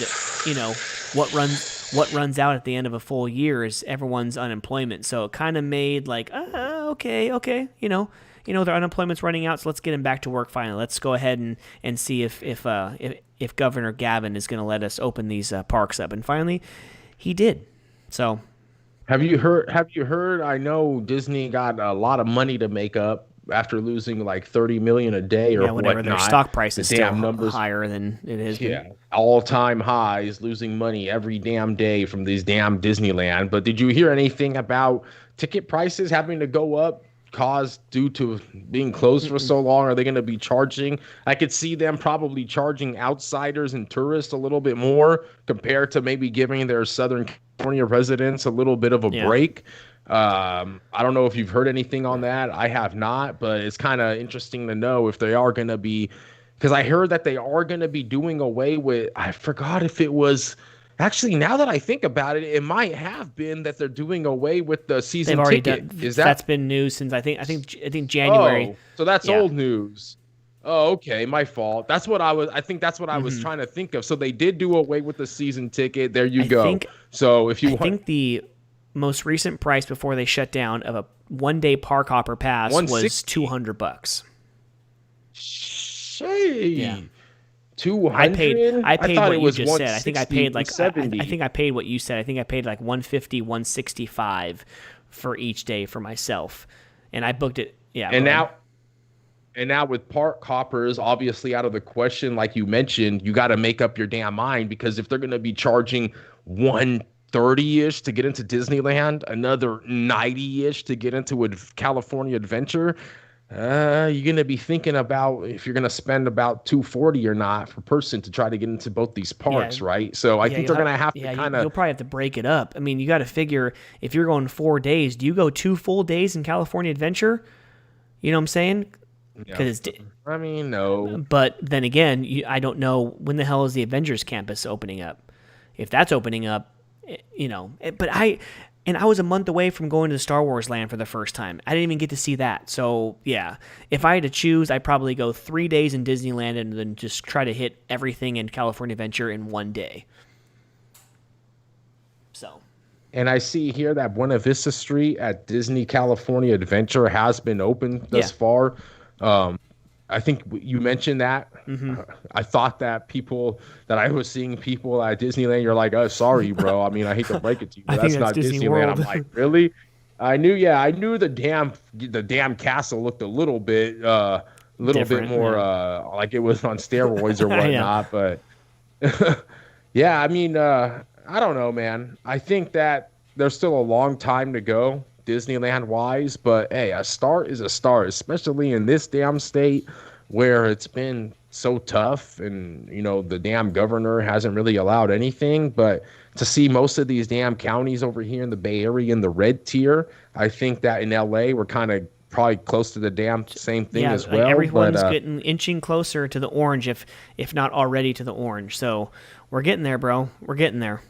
what runs out at the end of a full year is everyone's unemployment. So it kind of made like, okay, their unemployment's running out, so let's get them back to work finally. Let's go ahead and see if Governor Gavin is going to let us open these parks up. And finally, he did. So, have you heard? I know Disney got a lot of money to make up after losing like 30 million a day or whatever. whatnot. Their stock price is still numbers higher than it has been. All-time highs, losing money every damn day from these damn Disneyland. But did you hear anything about ticket prices having to go up caused due to being closed for so long? Are they going to be charging? I could see them probably charging outsiders and tourists a little bit more compared to maybe giving their Southern California residents a little bit of a break. I don't know if you've heard anything on that. I have not, but it's kind of interesting to know if they are going to be, because I heard that they are going to be doing away with, I forgot if it was, actually, now that I think about it, it might have been that they're doing away with the season They've already ticket. done. Is That's been news since I think January. Oh, so that's old news. Oh, okay, my fault. I think that's what I was trying to think of. So they did do away with the season ticket. There you go. So if you want, I think the most recent price before they shut down of a 1-day park hopper pass was $200. Yeah. 200. I paid what you just said. I think I paid like 70. I think I paid what you said. I think I paid like 150, 165 for each day for myself, and I booked it. Yeah. And now with park hoppers obviously out of the question, like you mentioned, you got to make up your damn mind, because if they're going to be charging 130-ish to get into Disneyland, another 90-ish to get into a California Adventure, you're going to be thinking about if you're going to spend about $240 or not per person to try to get into both these parks, right? So I think they're going to have to kind of... You'll probably have to break it up. I mean, you got to figure, if you're going 4 days, do you go 2 full days in California Adventure? You know what I'm saying? Because I mean, no. But then again, I don't know when the hell is the Avengers campus opening up. If that's opening up, but I was a month away from going to the Star Wars land for the first time. I didn't even get to see that. So yeah, if I had to choose, I'd probably go 3 days in Disneyland and then just try to hit everything in California Adventure in 1 day. So. And I see here that Buena Vista Street at Disney California Adventure has been open thus far. I think you mentioned that. I thought that I was seeing people at Disneyland, you're like, oh, sorry, bro. I mean, I hate to break it to you, but that's not Disneyland. World. I'm like, really? I knew the damn castle looked a little bit more like it was on steroids or whatnot. But yeah, I mean, I don't know, man. I think that there's still a long time to go Disneyland wise, but hey, a start is a start, especially in this damn state where it's been so tough, and the damn governor hasn't really allowed anything. But to see most of these damn counties over here in the Bay Area in the red tier, I think that in LA we're kind of probably close to the damn same thing as well. Everyone's inching closer to the orange, if not already to the orange. So we're getting there, bro. We're getting there.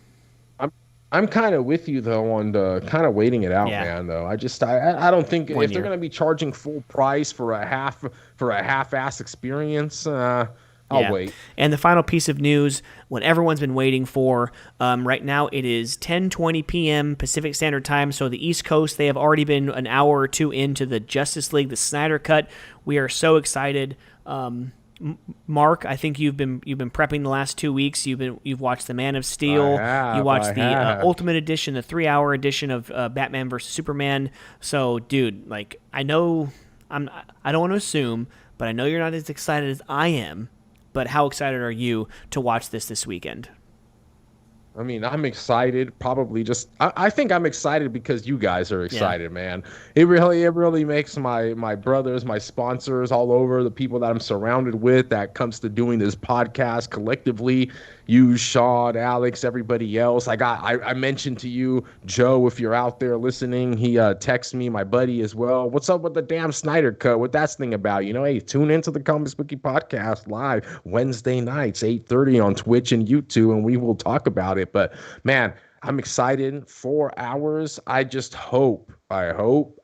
I'm kind of with you though on the kind of waiting it out, man. Though I don't think if they're going to be charging full price for a half-ass experience, I'll wait. And the final piece of news, what everyone's been waiting for, right now it is 10:20 p.m. Pacific Standard Time. So the East Coast, they have already been an hour or two into the Justice League, the Snyder Cut. We are so excited. Mark, I think you've been prepping the last 2 weeks. You've watched the Man of Steel. You watched the Ultimate Edition, the 3-hour edition of Batman versus Superman. So, dude, like I don't want to assume, but I know you're not as excited as I am. But how excited are you to watch this weekend? I mean, I'm excited. Probably just, I think I'm excited because you guys are Yeah. excited, man. It really makes my brothers, my sponsors all over, the people that I'm surrounded with that comes to doing this podcast collectively. You, Sean, Alex, everybody else. I mentioned to you, Joe, if you're out there listening, he texted me, my buddy as well. What's up with the damn Snyder Cut? What that's thing about? Hey, tune into the Comics Bookie podcast live Wednesday nights, 8:30 on Twitch and YouTube, and we will talk about it. But man, I'm excited. 4 hours. I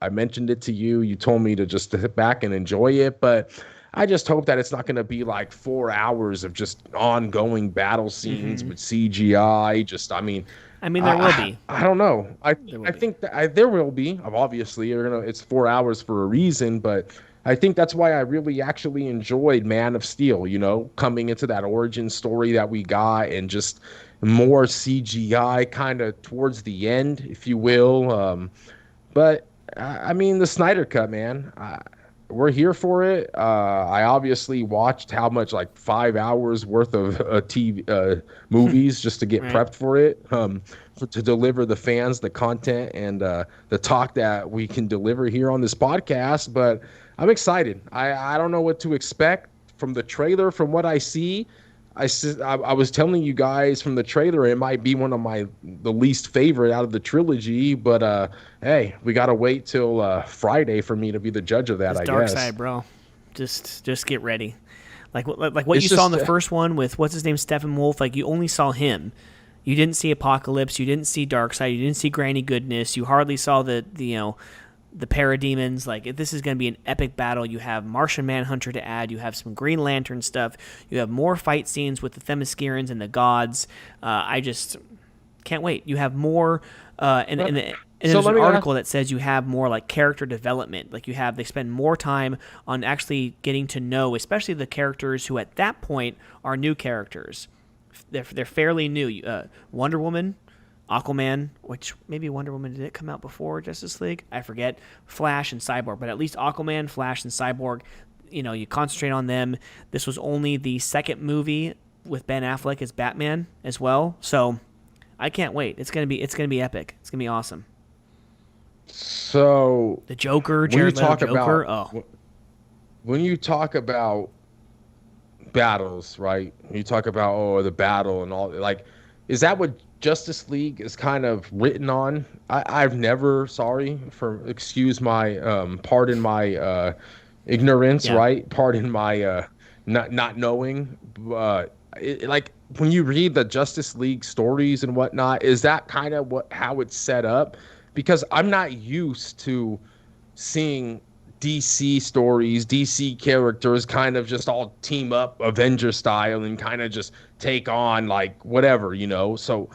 mentioned it to you. You told me to just sit back and enjoy it, but I just hope that it's not going to be like 4 hours of just ongoing battle scenes with CGI. There will be. I don't know. I be. think that there will be. Obviously, it's 4 hours for a reason, but I think that's why I really actually enjoyed Man of Steel. Coming into that origin story that we got, and just more CGI kind of towards the end, if you will. But I mean, the Snyder Cut, man. We're here for it. I obviously watched how much, like 5 hours worth of TV movies just to get Right. prepped for it, to deliver the fans the content and the talk that we can deliver here on this podcast. But I'm excited. I don't know what to expect from the trailer. From what I see, I was telling you guys from the trailer, it might be one of the least favorite out of the trilogy, but hey, we gotta wait till Friday for me to be the judge of that. It's I Dark guess. Side, bro. Just get ready. Like what It's you saw in just, the first one with what's his name, Steppenwolf. Like you only saw him. You didn't see Apocalypse. You didn't see Darkseid. You didn't see Granny Goodness. You hardly saw the parademons. Like, this is going to be an epic battle. You have Martian Manhunter to add. You have some Green Lantern stuff. You have more fight scenes with the Themyscirans and the gods. I just can't wait. You have more. And there's an article that says you have more like character development. Like they spend more time on actually getting to know, especially the characters who at that point are new characters. They're fairly new. Wonder Woman, Aquaman, which maybe Wonder Woman, did it come out before Justice League? I forget. Flash and Cyborg, but at least Aquaman, Flash, and Cyborg, you concentrate on them. This was only the second movie with Ben Affleck as Batman as well, so I can't wait. It's gonna be epic. It's gonna be awesome. So the Joker, Jared Leto Joker. When you talk about battles, right? You talk about the battle and all, like, is that what Justice League is kind of written on? I've never, excuse my pardon my ignorance, right? Pardon my not knowing. Like, when you read the Justice League stories and whatnot, is that kind of how it's set up? Because I'm not used to seeing DC stories, DC characters kind of just all team up Avenger style and kind of just take on like whatever, So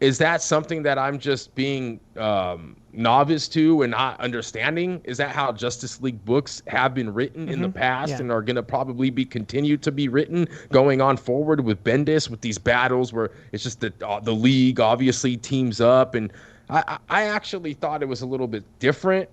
is that something that I'm just being novice to and not understanding? Is that how Justice League books have been written in the past and are going to probably be continued to be written going on forward with Bendis, with these battles where it's just the League obviously teams up? And I actually thought it was a little bit different.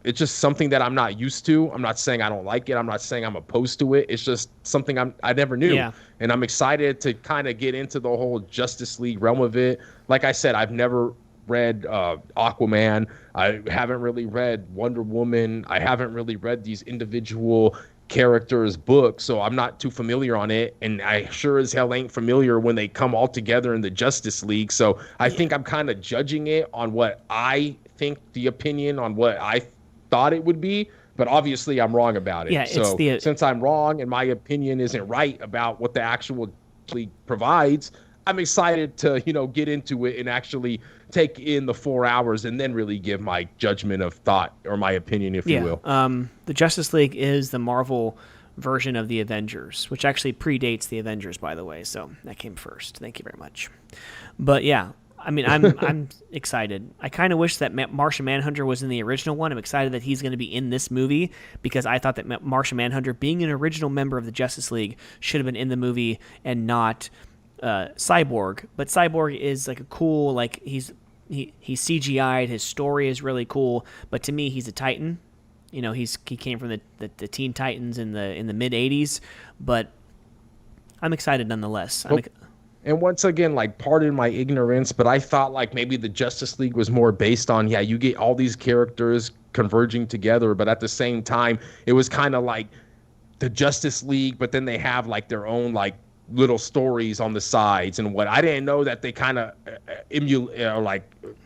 It's just something that I'm not used to. I'm not saying I don't like it. I'm not saying I'm opposed to it. It's just something I never knew. Yeah. And I'm excited to kind of get into the whole Justice League realm of it. Like I said, I've never read Aquaman. I haven't really read Wonder Woman. I haven't really read these individual characters' books, so I'm not too familiar on it, and I sure as hell ain't familiar when they come all together in the Justice League. So I think I'm kind of judging it on what I think, the opinion on what I thought it would be, but obviously I'm wrong about it. Yeah, so since I'm wrong and my opinion isn't right about what the actual league provides, I'm excited to get into it and actually take in the 4 hours and then really give my judgment of thought, or my opinion, if you will. The Justice League is the Marvel version of the Avengers, which actually predates the Avengers, by the way. So that came first. Thank you very much. But yeah, I mean, I'm excited. I kind of wish that Martian Manhunter was in the original one. I'm excited that he's going to be in this movie, because I thought that Martian Manhunter, being an original member of the Justice League, should have been in the movie and not Cyborg. But Cyborg is like a cool, like he's CGI'd. His story is really cool, but to me, he's a Titan. He came from the Teen Titans in the mid '80s, but I'm excited nonetheless. And once again, like, pardon my ignorance, but I thought like maybe the Justice League was more based on, yeah, you get all these characters converging together, but at the same time, it was kind of like the Justice League, but then they have like their own like little stories on the sides and what. I didn't know that they kind of like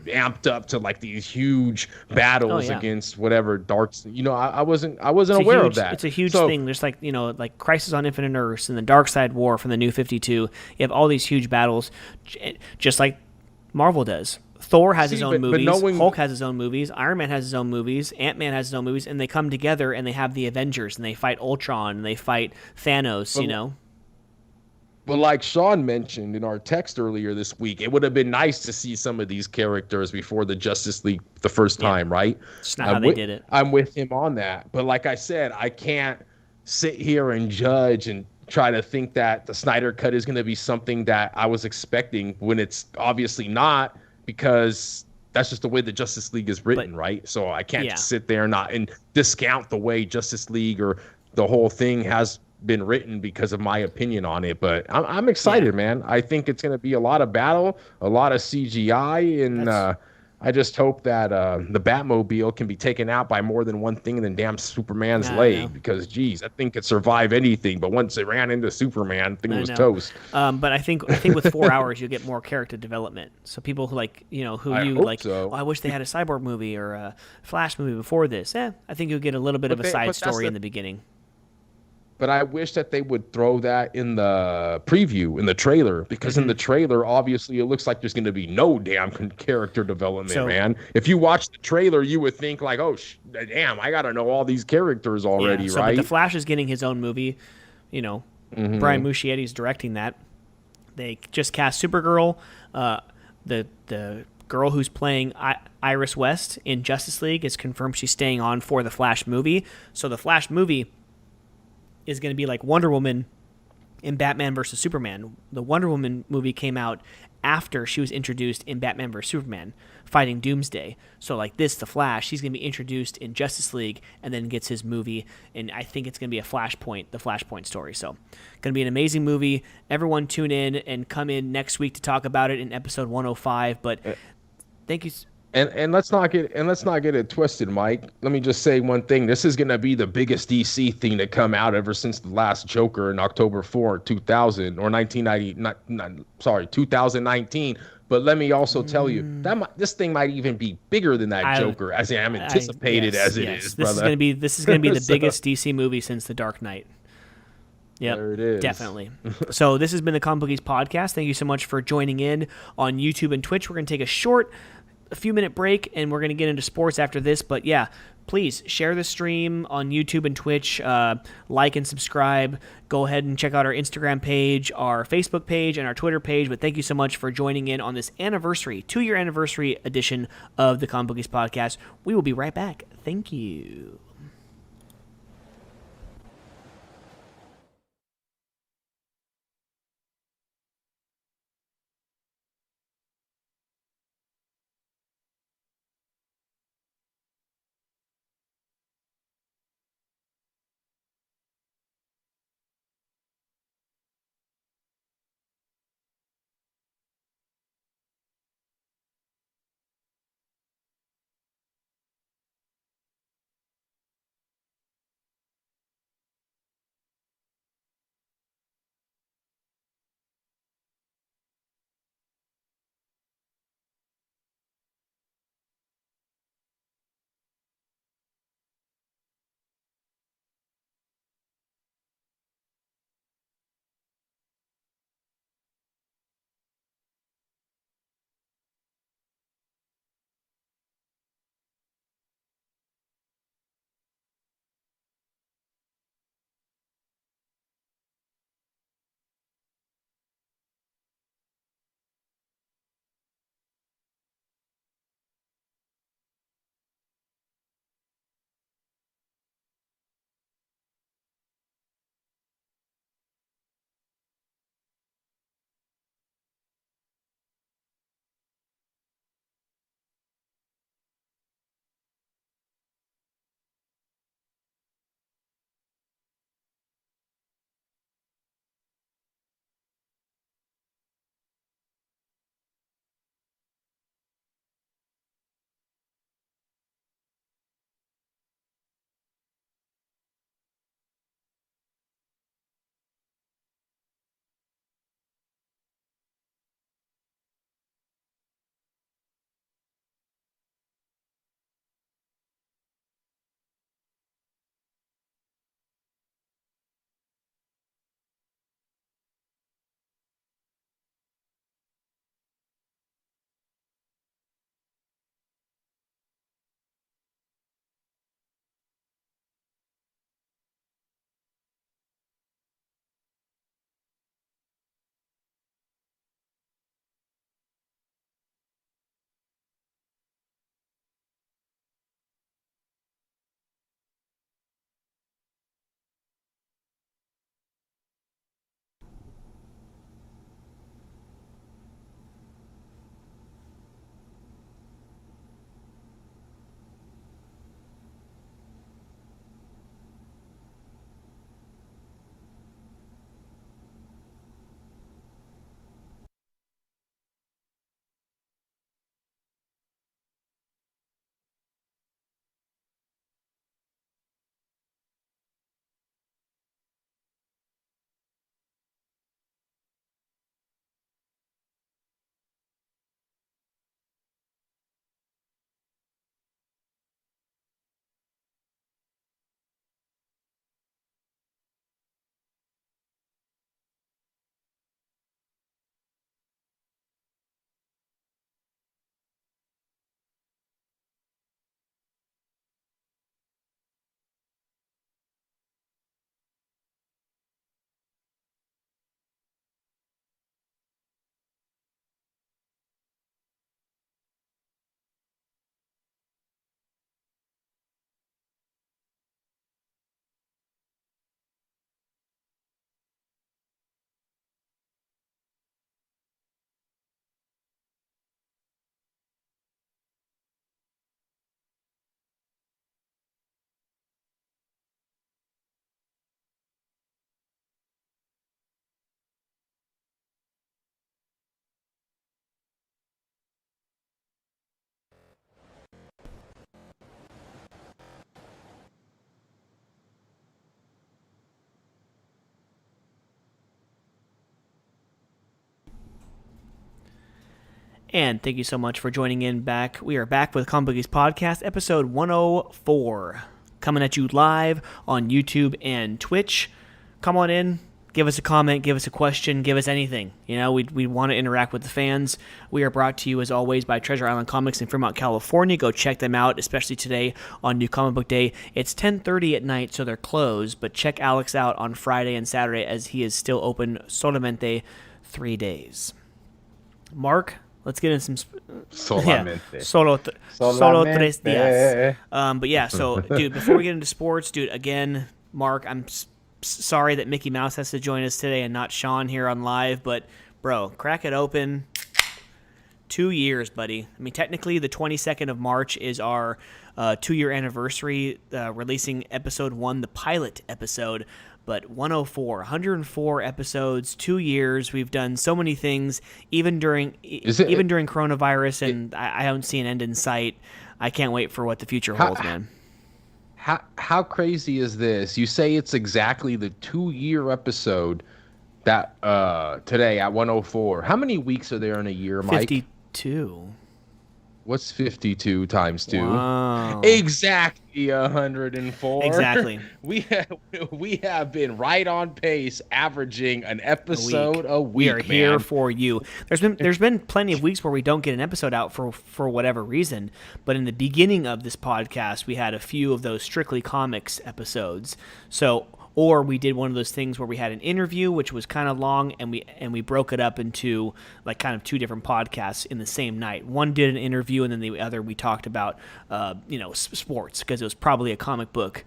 amped up to like these huge Oh battles yeah. against whatever darks. I wasn't aware of that. It's a huge So thing. There's like like Crisis on Infinite Earths and the Dark Side War from the New 52. You have all these huge battles, just like Marvel does. Thor has his see, own but movies. knowing Hulk has his own movies. Iron Man has his own movies. Ant Man has his own movies, and they come together and they have the Avengers and they fight Ultron and they fight Thanos. but But like Sean mentioned in our text earlier this week, it would have been nice to see some of these characters before the Justice League the first Yeah, time, right? it's not how they did it. I'm with him on that. But like I said, I can't sit here and judge and try to think that the Snyder Cut is going to be something that I was expecting when it's obviously not, because that's just the way the Justice League is But written, right? So I can't yeah, just sit there and discount the way Justice League or the whole thing has been written because of my opinion on it. But I'm yeah, excited, man. I think it's going to be a lot of battle, a lot of CGI, and that's I just hope that the Batmobile can be taken out by more than one thing than damn Superman's I know. leg. Because, geez, that thing could survive anything. But once it ran into Superman, the thing I was know. toast. But I think with 4 hours you'll get more character development. So people who like who I you hope like, so. oh, I wish they had a cyborg movie or a Flash movie before this. I think you'll get a little bit of a side But that's story in the the beginning. But I wish that they would throw that in the preview, in the trailer, because in Hmm. the trailer, obviously, it looks like there's going to be no damn character development, So man. If you watch the trailer, you would think like, oh, damn, I got to know all these characters yeah. already, So but the right? Flash is getting his own movie. You know, Brian Hmm. Muschietti's directing that. They just cast Supergirl. The girl who's playing Iris West in Justice League is confirmed she's staying on for the Flash movie. So the Flash movie is going to be like Wonder Woman in Batman versus Superman. The Wonder Woman movie came out after she was introduced in Batman versus Superman, fighting Doomsday. So like this, the Flash, he's going to be introduced in Justice League and then gets his movie, and I think it's going to be the Flashpoint story. So going to be an amazing movie. Everyone tune in and come in next week to talk about it in episode 105. But thank you. And let's not get it twisted, Mike. Let me just say one thing. This is gonna be the biggest DC thing to come out ever since the last Joker in October 4, 2000 or 1990. Not sorry, 2019. But let me also tell you that this thing might even be bigger than that I, Joker, as I'm I anticipated yes, as it yes. is, brother. This is gonna be the So biggest DC movie since The Dark Knight. Yep, there it is. definitely. So this has been the Comic Bookies podcast. Thank you so much for joining in on YouTube and Twitch. We're going to take a few minute break, and we're going to get into sports after this. But yeah, please share the stream on YouTube and Twitch. Like and subscribe. Go ahead and check out our Instagram page, our Facebook page, and our Twitter page. But thank you so much for joining in on this anniversary, 2-year anniversary edition of the Comic Bookies podcast. We will be right back. Thank you. And thank you so much for joining in back. We are back with Comic Bookies Podcast, episode 104, coming at you live on YouTube and Twitch. Come on in, give us a comment, give us a question, give us anything. You know, we want to interact with the fans. We are brought to you, as always, by Treasure Island Comics in Fremont, California. Go check them out, especially today on New Comic Book Day. It's 10:30 at night, so they're closed, but check Alex out on Friday and Saturday, as he is still open solamente 3 days. Mark, let's get in some... Solamente. Solo tres días. But yeah, so, dude, before we get into sports, dude, again, Mark, I'm sorry that Mickey Mouse has to join us today and not Sean here on live, but, bro, crack it open. 2 years, buddy. I mean, technically, the 22nd of March is our 2-year anniversary, releasing episode 1, the pilot episode. But 104 episodes, 2 years. We've done so many things, even during coronavirus, and I don't see an end in sight. I can't wait for what the future holds, man. How crazy is this? You say it's exactly the 2-year episode that today at 104. How many weeks are there in a year, Mike? 52. What's 52 times 2? Wow. Exactly 104. Exactly. We have been right on pace, averaging an episode a week. We are here for you. There's been plenty of weeks where we don't get an episode out for whatever reason, but in the beginning of this podcast, we had a few of those Strictly Comics episodes. So, or we did one of those things where we had an interview, which was kind of long, and we broke it up into like kind of 2 different podcasts in the same night. One did an interview, and then the other we talked about sports, because it was probably a comic book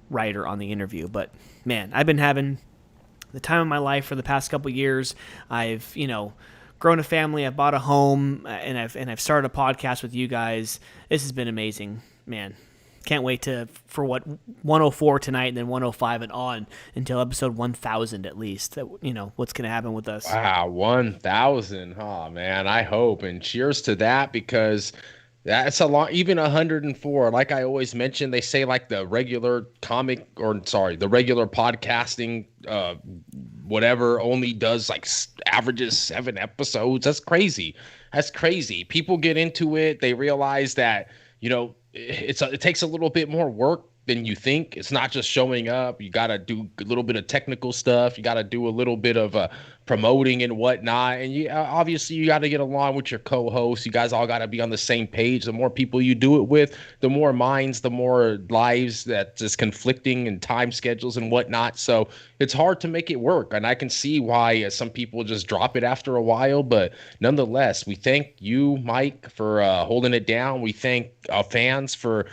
writer on the interview. But man, I've been having the time of my life for the past couple years. I've grown a family, I've bought a home, and I've started a podcast with you guys. This has been amazing, man. Can't wait for 104 tonight, and then 105 and on until episode 1000 at least. What's going to happen with us. Wow, 1000. Oh, man, I hope. And cheers to that, because that's a lot. Even 104, like I always mention, they say like the regular podcasting, whatever, only does like averages 7 episodes. That's crazy. People get into it. They realize that, it takes a little bit more work than you think. It's not just showing up. You got to do a little bit of technical stuff. You got to do a little bit of promoting and whatnot. And obviously you got to get along with your co-hosts. You guys all got to be on the same page. The more people you do it with, the more minds, the more lives that's just conflicting and time schedules and whatnot. So it's hard to make it work. And I can see why some people just drop it after a while. But nonetheless, we thank you, Mike, for holding it down. We thank our fans for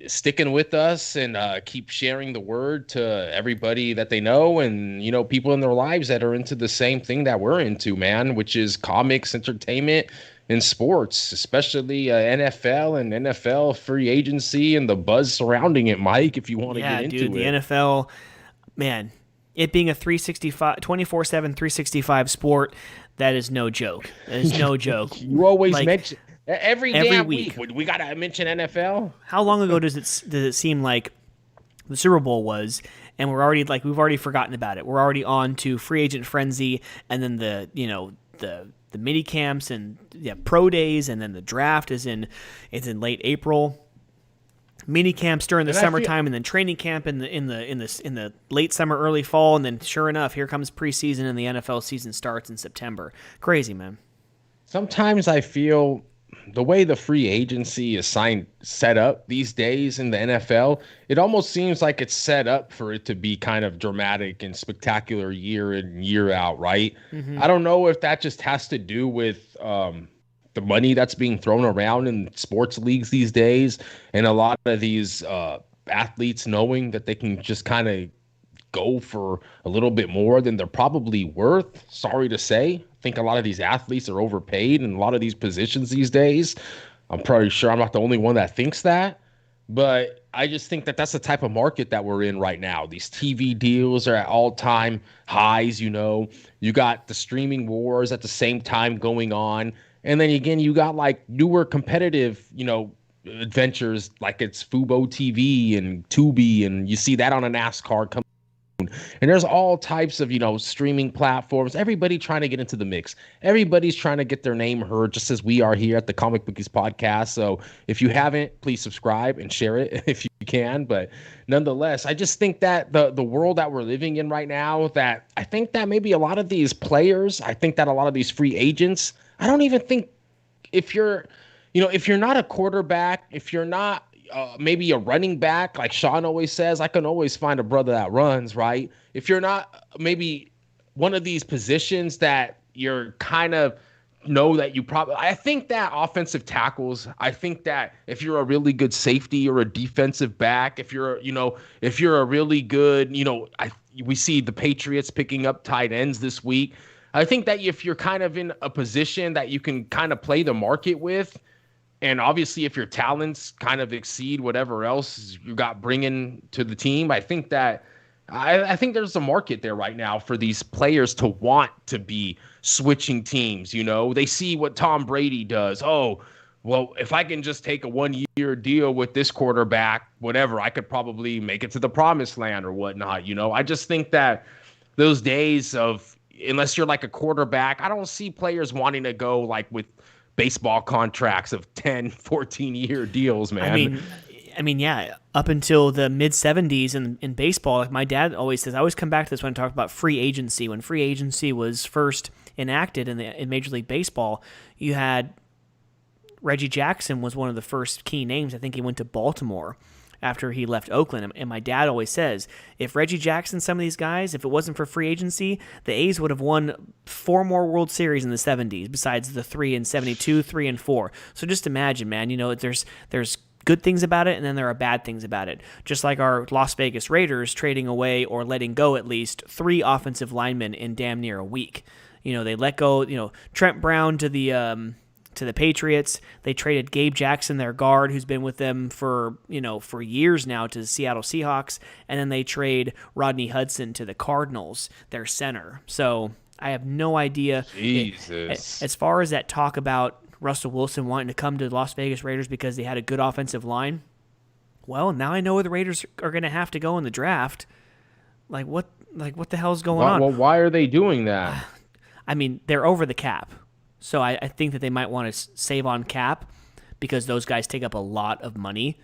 sticking with us and keep sharing the word to everybody that they know, and people in their lives that are into the same thing that we're into, man, which is comics, entertainment, and sports, especially NFL and NFL free agency and the buzz surrounding it. Mike, if you want to get into the NFL, man, it being a 24/7 365 sport, that is no joke. That is no joke. You always mention Every week. We got to mention NFL. How long ago does it seem like the Super Bowl was, and we've already forgotten about it. We're already on to free agent frenzy, and then the mini camps and pro days, and then the draft is in late April. Mini camps during the summertime, and then training camp in the late summer, early fall, and then sure enough, here comes preseason, and the NFL season starts in September. Crazy, man. Sometimes I feel the way the free agency is set up these days in the NFL, it almost seems like it's set up for it to be kind of dramatic and spectacular year in, year out, right? Mm-hmm. I don't know if that just has to do with the money that's being thrown around in sports leagues these days, and a lot of these athletes knowing that they can just kind of go for a little bit more than they're probably worth. Sorry to say. I think a lot of these athletes are overpaid in a lot of these positions these days. I'm pretty sure I'm not the only one that thinks that, but I just think that that's the type of market that we're in right now. These TV deals are at all-time highs. You got the streaming wars at the same time going on, and then again you got like newer competitive adventures like it's Fubo TV and Tubi, and you see that on a NASCAR coming And there's all types of, streaming platforms, everybody trying to get into the mix. Everybody's trying to get their name heard, just as we are here at the Comic Bookies podcast. So if you haven't, please subscribe and share it if you can. But nonetheless, I just think that the world that we're living in right now, that I think that maybe a lot of these players, I think that a lot of these free agents, I don't even think if you're not a quarterback, if you're not maybe a running back, like Sean always says, I can always find a brother that runs, right? If you're not maybe one of these positions that you're kind of know that you probably, I think that offensive tackles, I think that if you're a really good safety or a defensive back, if you're a really good, we see the Patriots picking up tight ends this week. I think that if you're kind of in a position that you can kind of play the market with, and obviously if your talents kind of exceed whatever else you got bringing to the team, I think that I think there's a market there right now for these players to want to be switching teams. They see what Tom Brady does. Oh, well, if I can just take a 1-year deal with this quarterback, whatever, I could probably make it to the promised land or whatnot. I just think that those days of, unless you're like a quarterback, I don't see players wanting to go like with baseball contracts of 10, 14-year deals, man. I mean, yeah, up until the mid-'70s in baseball, like my dad always says, I always come back to this when I talk about free agency. When free agency was first enacted in Major League Baseball, you had Reggie Jackson was one of the first key names. I think he went to Baltimore after he left Oakland. And my dad always says, if Reggie Jackson, some of these guys, if it wasn't for free agency, the A's would have won 4 more World Series in the 70s, besides the 3 in 72, 3 and 4. So just imagine, man, there's good things about it, and then there are bad things about it. Just like our Las Vegas Raiders trading away, or letting go at least, 3 offensive linemen in damn near a week. They let go, Trent Brown to the Patriots. They traded Gabe Jackson, their guard, who's been with them for years now, to the Seattle Seahawks, and then they trade Rodney Hudson to the Cardinals, their center. So I have no idea. Jesus. As far as that talk about Russell Wilson wanting to come to the Las Vegas Raiders because they had a good offensive line, well, now I know where the Raiders are going to have to go in the draft. What the hell's going on? Well, why are they doing that? I mean, they're over the cap. So I think that they might want to save on cap because those guys take up a lot of money.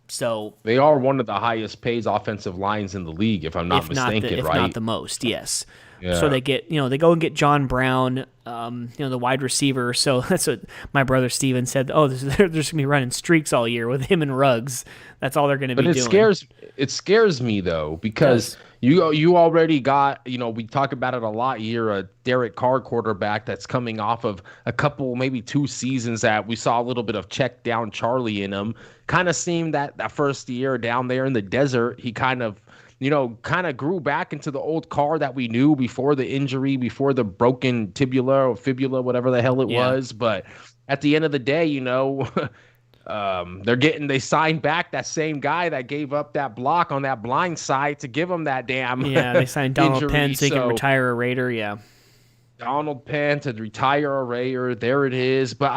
So they are one of the highest paid offensive lines in the league, if I'm not mistaken, right? If not the most, yes. Yeah. So they get, they go and get John Brown, the wide receiver. So that's what my brother Steven said. Oh, they're just gonna be running streaks all year with him and Ruggs. That's all they're gonna be doing. But it scares me though, because you already got, we talk about it a lot here, a Derek Carr quarterback that's coming off of a couple, maybe 2 seasons that we saw a little bit of check down Charlie in him. Kind of seemed that first year down there in the desert, he kind of grew back into the old Carr that we knew before the injury, before the broken tibula or fibula, whatever the hell it was. But at the end of the day, they signed back that same guy that gave up that block on that blind side to give him that damn they signed Donald injury, Penn so he can retire a Raider. Donald Penn to retire a Raider. There it is. But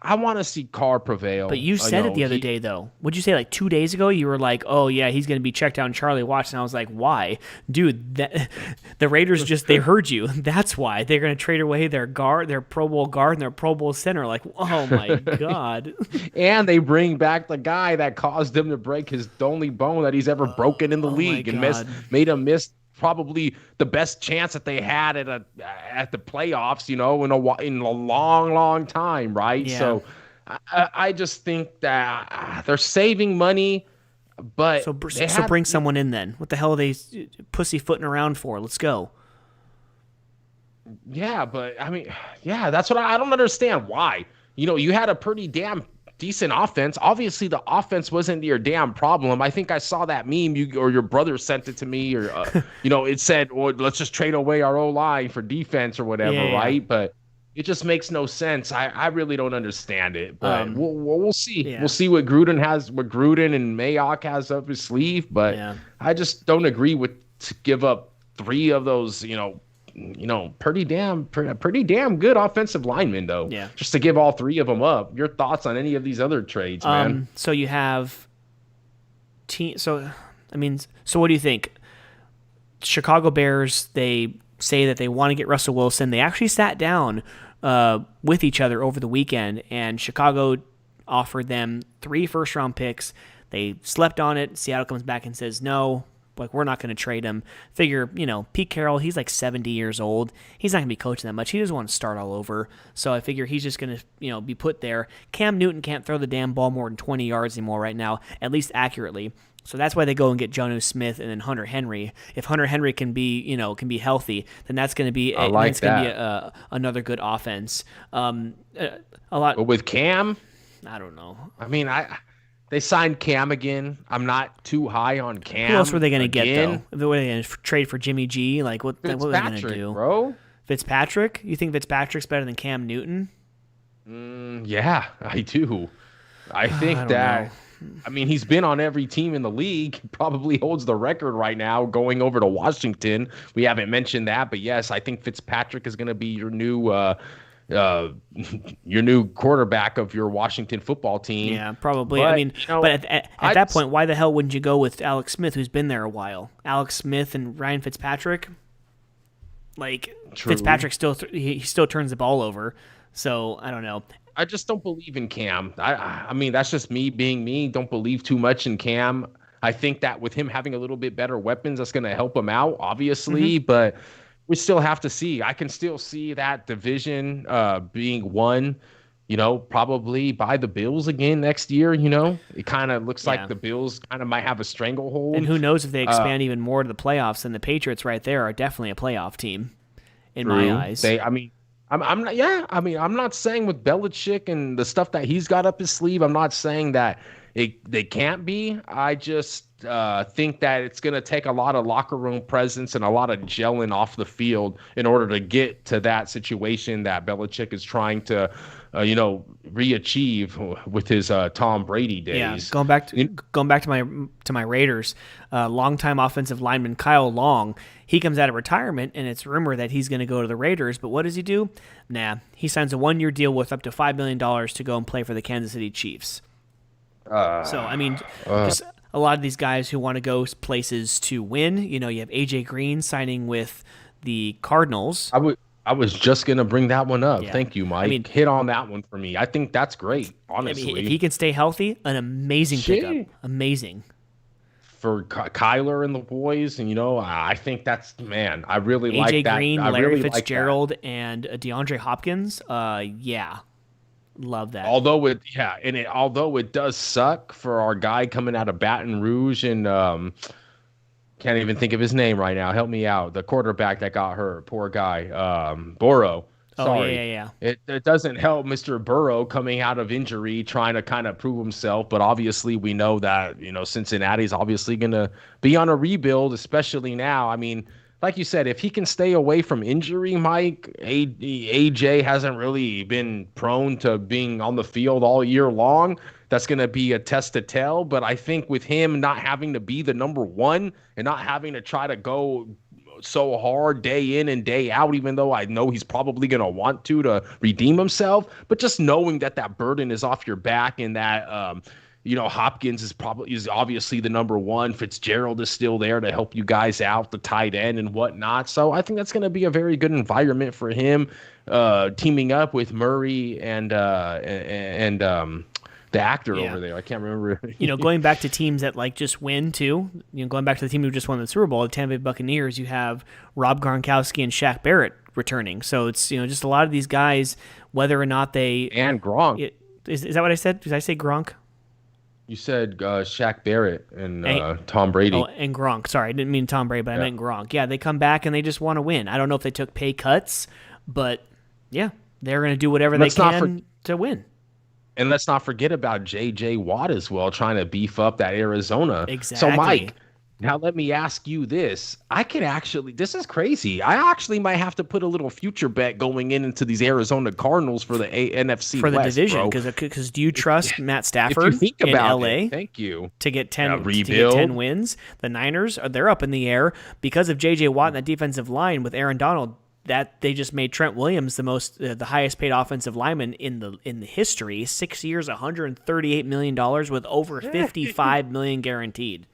I want to see Carr prevail. But you said it the other day, though. What'd you say, like 2 days ago? You were like, oh, yeah, he's going to be checked down Charlie Watts. And I was like, why? Dude, the Raiders they heard you. That's why. They're going to trade away their guard, their Pro Bowl guard, and their Pro Bowl center. Like, oh, my God. And they bring back the guy that caused him to break the only bone that he's ever broken in the league and made him miss probably the best chance that they had at the playoffs, in a long time, right? Yeah. So I just think that they're saving money, but so bring someone in then. What the hell are they pussyfooting around for? Let's go. Yeah, but I mean, that's what I don't understand. Why? You had a pretty damn decent offense. Obviously, the offense wasn't your damn problem. I think I saw that meme or your brother sent it to me, or it said, "Well, let's just trade away our O-line for defense or whatever," right? But it just makes no sense. I really don't understand it. But we'll see. Yeah. We'll see what Gruden and Mayock has up his sleeve. But I just don't agree to give up 3 of those, pretty damn good offensive linemen, though. Yeah. Just to give all 3 of them up. Your thoughts on any of these other trades, man? So you have so what do you think? Chicago Bears, they say that they want to get Russell Wilson. They actually sat down with each other over the weekend, and Chicago offered them 3 first-round picks. They slept on it. Seattle comes back and says, no, like, we're not going to trade him. Figure, Pete Carroll, he's like 70 years old. He's not going to be coaching that much. He doesn't want to start all over. So I figure he's just going to, be put there. Cam Newton can't throw the damn ball more than 20 yards anymore right now, at least accurately. So that's why they go and get Jonnu Smith and then Hunter Henry. If Hunter Henry can be healthy, then that's going to be another good offense. A lot. But with Cam, I don't know. I mean, they signed Cam again. I'm not too high on Cam. Who else were they going to get though? Were they going to trade for Jimmy G? Like what were they going to do, bro? Fitzpatrick? You think Fitzpatrick's better than Cam Newton? Yeah, I do. I think that. I mean, he's been on every team in the league. He probably holds the record right now going over to Washington. We haven't mentioned that, but yes, I think Fitzpatrick is going to be your new quarterback of your Washington football team. Yeah, probably. But, but at that point, why the hell wouldn't you go with Alex Smith, who's been there a while? Alex Smith and Ryan Fitzpatrick? Like, true. Fitzpatrick he still turns the ball over. So, I don't know. I just don't believe in Cam. I mean, that's just me being me. Don't believe too much in Cam. I think that with him having a little bit better weapons, that's going to help him out, obviously. But we still have to see. I can still see that division being won, probably by the Bills again next year. It kind of looks like the Bills kind of might have a stranglehold. And who knows if they expand even more to the playoffs? And the Patriots right there are definitely a playoff team in my eyes. I'm not. Yeah, I mean, I'm not saying with Belichick and the stuff that he's got up his sleeve, I'm not saying that they can't be. I just think that it's going to take a lot of locker room presence and a lot of gelling off the field in order to get to that situation that Belichick is trying to, re-achieve with his Tom Brady days. Yeah, going back to my Raiders, longtime offensive lineman Kyle Long. He comes out of retirement, and it's rumored that he's going to go to the Raiders. But what does he do? Nah, he signs a 1-year deal with up to $5 million to go and play for the Kansas City Chiefs. So, I mean, just a lot of these guys who want to go places to win. You have AJ Green signing with the Cardinals. I was just going to bring that one up. Yeah. Thank you, Mike. I mean, hit on that one for me. I think that's great, honestly. I mean, if he can stay healthy, an amazing pickup. Amazing. For Kyler and the boys, and I think that's I really like that. AJ Green, I Larry really Fitzgerald, and DeAndre Hopkins. Love that. Although it does suck for our guy coming out of Baton Rouge and can't even think of his name right now. Help me out. The quarterback that got hurt, poor guy, Burrow. Sorry. Oh, yeah. It doesn't help Mr. Burrow coming out of injury, trying to kind of prove himself. But obviously, we know that, Cincinnati's obviously going to be on a rebuild, especially now. I mean, like you said, if he can stay away from injury, Mike, AJ hasn't really been prone to being on the field all year long. That's going to be a test to tell. But I think with him not having to be the number one and not having to try to go so hard day in and day out, even though I know he's probably going to want to redeem himself, but just knowing that burden is off your back and that, Hopkins is obviously the number one. Fitzgerald is still there to help you guys out, the tight end and whatnot. So I think that's going to be a very good environment for him, teaming up with Murray and the actor over there. I can't remember. Going back to teams that just win too. Going back to the team who just won the Super Bowl, the Tampa Bay Buccaneers. You have Rob Gronkowski and Shaq Barrett returning. So it's just a lot of these guys, whether or not they and Gronk. Is that what I said? Did I say Gronk? You said Shaq Barrett and Tom Brady. Oh, and Gronk. Sorry, I didn't mean Tom Brady, but I meant Gronk. Yeah, they come back and they just want to win. I don't know if they took pay cuts, but yeah, they're going to do whatever they can to win. And let's not forget about J.J. Watt as well, trying to beef up that Arizona. Exactly. So, Mike, now let me ask you this. This is crazy. I actually might have to put a little future bet going into these Arizona Cardinals for the NFC for the West, division. Because do you trust Matt Stafford if you think about in LA? Thank you. To get 10 wins. The Niners, they're up in the air because of J.J. Watt and that defensive line with Aaron Donald. That they just made Trent Williams the highest paid offensive lineman in the history. 6 years, $138 million with over $55 million guaranteed.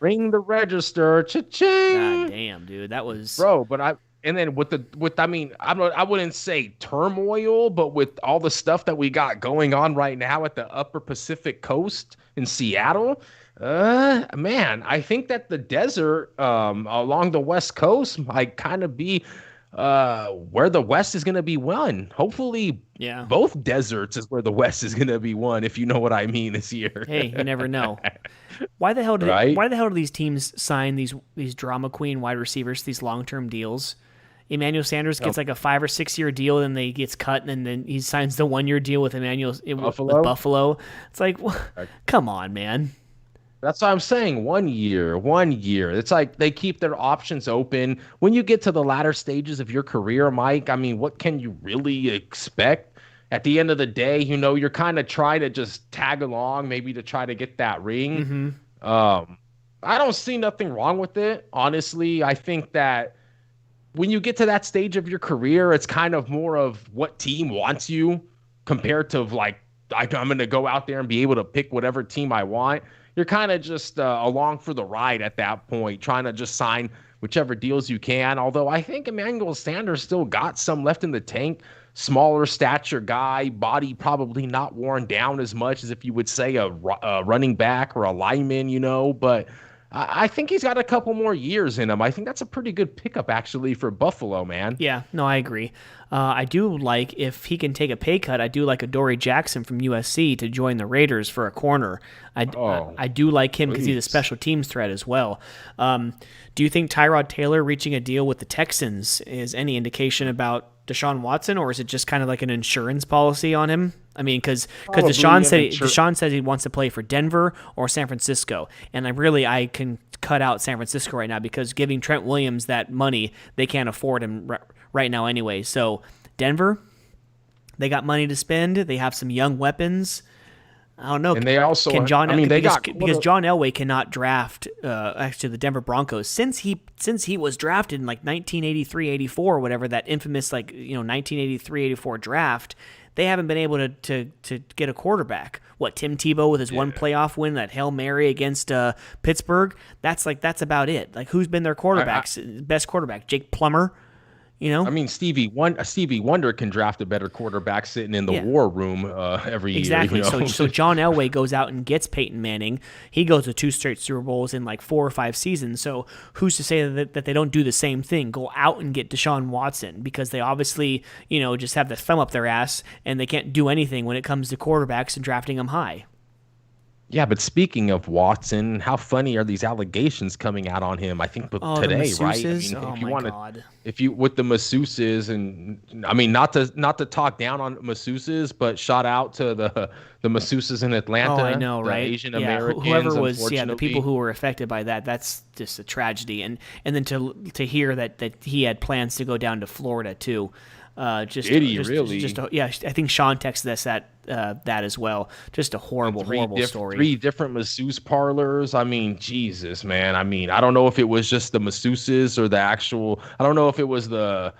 Ring the register, God cha-ching. damn, dude. That was Bro, but and then with I mean, I wouldn't say turmoil, but with all the stuff that we got going on right now at the upper Pacific coast in Seattle, man, I think that the desert along the west coast might kind of be where the west is gonna be won. Hopefully yeah. both deserts is where the west is gonna be won, if you know what I mean this year. Hey, you never know. Right? Why the hell do these teams sign these drama queen wide receivers, these long-term deals? Emmanuel Sanders gets like a 5 or 6 year deal, and then he gets cut, and then he signs the 1 year deal with with Buffalo. Buffalo. It's like, come on, man. That's what I'm saying. 1 year, 1 year. It's like they keep their options open. When you get to the latter stages of your career, Mike, I mean, what can you really expect? At the end of the day, you're kind of trying to just tag along, maybe to try to get that ring. Mm-hmm. Um, I don't see nothing wrong with it. Honestly, I think that when you get to that stage of your career, it's kind of more of what team wants you compared to like I'm going to go out there and be able to pick whatever team I want. You're kind of just along for the ride at that point, trying to just sign whichever deals you can. Although I think Emmanuel Sanders still got some left in the tank. Smaller stature guy, body probably not worn down as much as if you would say a running back or a lineman, but I think he's got a couple more years in him. I think that's a pretty good pickup, actually, for Buffalo, man. Yeah, no, I agree. I do like, if he can take a pay cut, I do like a Dory Jackson from USC to join the Raiders for a corner. Oh, I do like him because he's a please. special teams threat as well. Do you think Tyrod Taylor reaching a deal with the Texans is any indication about Deshaun Watson, or is it just kind of like an insurance policy on him? I mean, because Probably an intro. Deshaun says he wants to play for Denver or San Francisco, and I can cut out San Francisco right now because giving Trent Williams that money, they can't afford him right now anyway. So Denver, they got money to spend. They have some young weapons. I don't know. And they also, Can John I mean, they got because John Elway cannot draft actually the Denver Broncos since he was drafted in like 1983-84 or whatever, that infamous 1983-84 draft. They haven't been able to get a quarterback. What, Tim Tebow with his one playoff win, that Hail Mary against Pittsburgh? That's about it. Like, who's been their quarterbacks? Best quarterback, Jake Plummer. I mean, Stevie Wonder can draft a better quarterback sitting in the Yeah. war room every year. Exactly. So John Elway goes out and gets Peyton Manning. He goes to 2 straight Super Bowls in like 4 or 5 seasons. So who's to say that they don't do the same thing? Go out and get Deshaun Watson, because they obviously, just have the thumb up their ass and they can't do anything when it comes to quarterbacks and drafting them high. Yeah, but speaking of Watson, how funny are these allegations coming out on him? I think Oh, the today, right? I masseuses? mean, Oh if you my want to, God. if you with the masseuses, and I mean, not to talk down on masseuses, but shout out to the masseuses in Atlanta, Oh, I know, the right? Asian Yeah, Americans, whoever was, the people unfortunately. who were affected by that, that's just a tragedy. And then to hear that he had plans to go down to Florida too. Did he really? Yeah, I think Sean texted us that as well. Just a horrible, horrible story. Three different masseuse parlors. I mean, Jesus, man. I mean, I don't know if it was just the masseuses or the actual. I don't know if it was the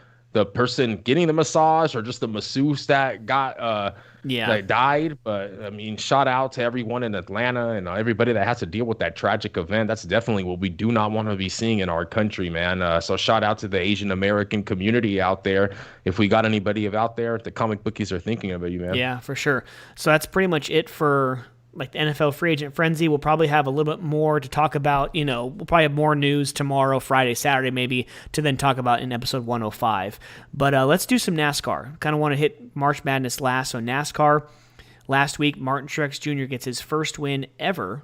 person getting the massage or just the masseuse that got Yeah, that died. But I mean, shout out to everyone in Atlanta and everybody that has to deal with that tragic event. That's definitely what we do not want to be seeing in our country, man. So shout out to the Asian American community out there. If we got anybody out there, the comic bookies are thinking about you, man. yeah, for sure. So that's pretty much it for like the NFL free agent frenzy. We'll probably have a little bit more to talk about. We'll probably have more news tomorrow, Friday, Saturday, maybe, to then talk about in episode 105. But let's do some NASCAR. Kind of want to hit March Madness last. So NASCAR, last week, Martin Truex Jr. gets his first win ever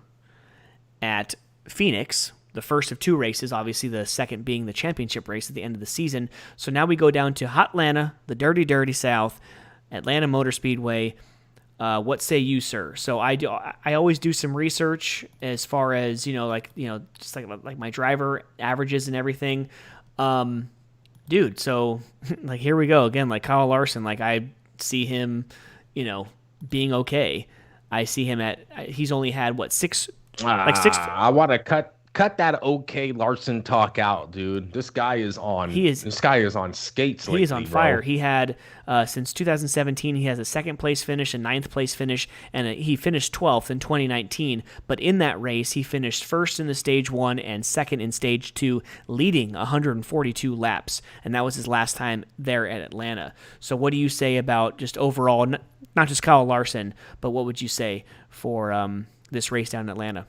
at Phoenix. The first of 2 races, obviously the second being the championship race at the end of the season. So now we go down to Hotlanta, the dirty, dirty South, Atlanta Motor Speedway. What say you, sir? So I always do some research as far as just like my driver averages and everything, dude. So like, here we go again. Like Kyle Larson, like I see him, being okay. I see him he's only had what, 6, like 6. I want to cut that OK Larson talk out, dude. This guy is on. He is This guy is on skates he is on lately, fire. bro. He had since 2017, he has a second place finish, a ninth place finish, and he finished 12th in 2019. But in that race, he finished first in the stage one and second in stage two, leading 142 laps, and that was his last time there at Atlanta. So, what do you say about just overall, not just Kyle Larson, but what would you say for this race down in Atlanta?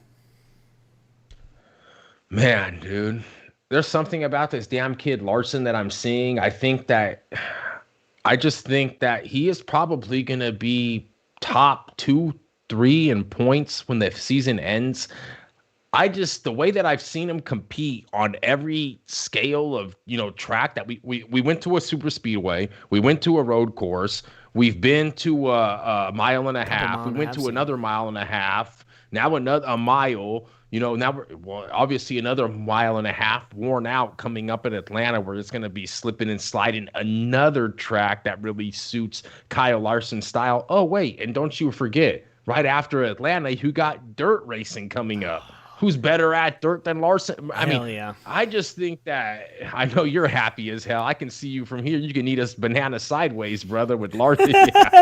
Man, dude, there's something about this damn kid Larson that I'm seeing. I just think that he is probably going to be top 2, 3 in points when the season ends. The way that I've seen him compete on every scale of, track that we went to a super speedway, we went to a road course, we've been to a mile and a half, we went to another mile and a half, now another a mile. Now obviously another mile and a half worn out coming up in Atlanta, where it's going to be slipping and sliding, another track that really suits Kyle Larson's style. Oh, wait, and don't you forget, right after Atlanta, you got dirt racing coming up. Who's better at dirt than Larson? Yeah. I just think that, I know you're happy as hell. I can see you from here. You can eat a banana sideways, brother, with Larson.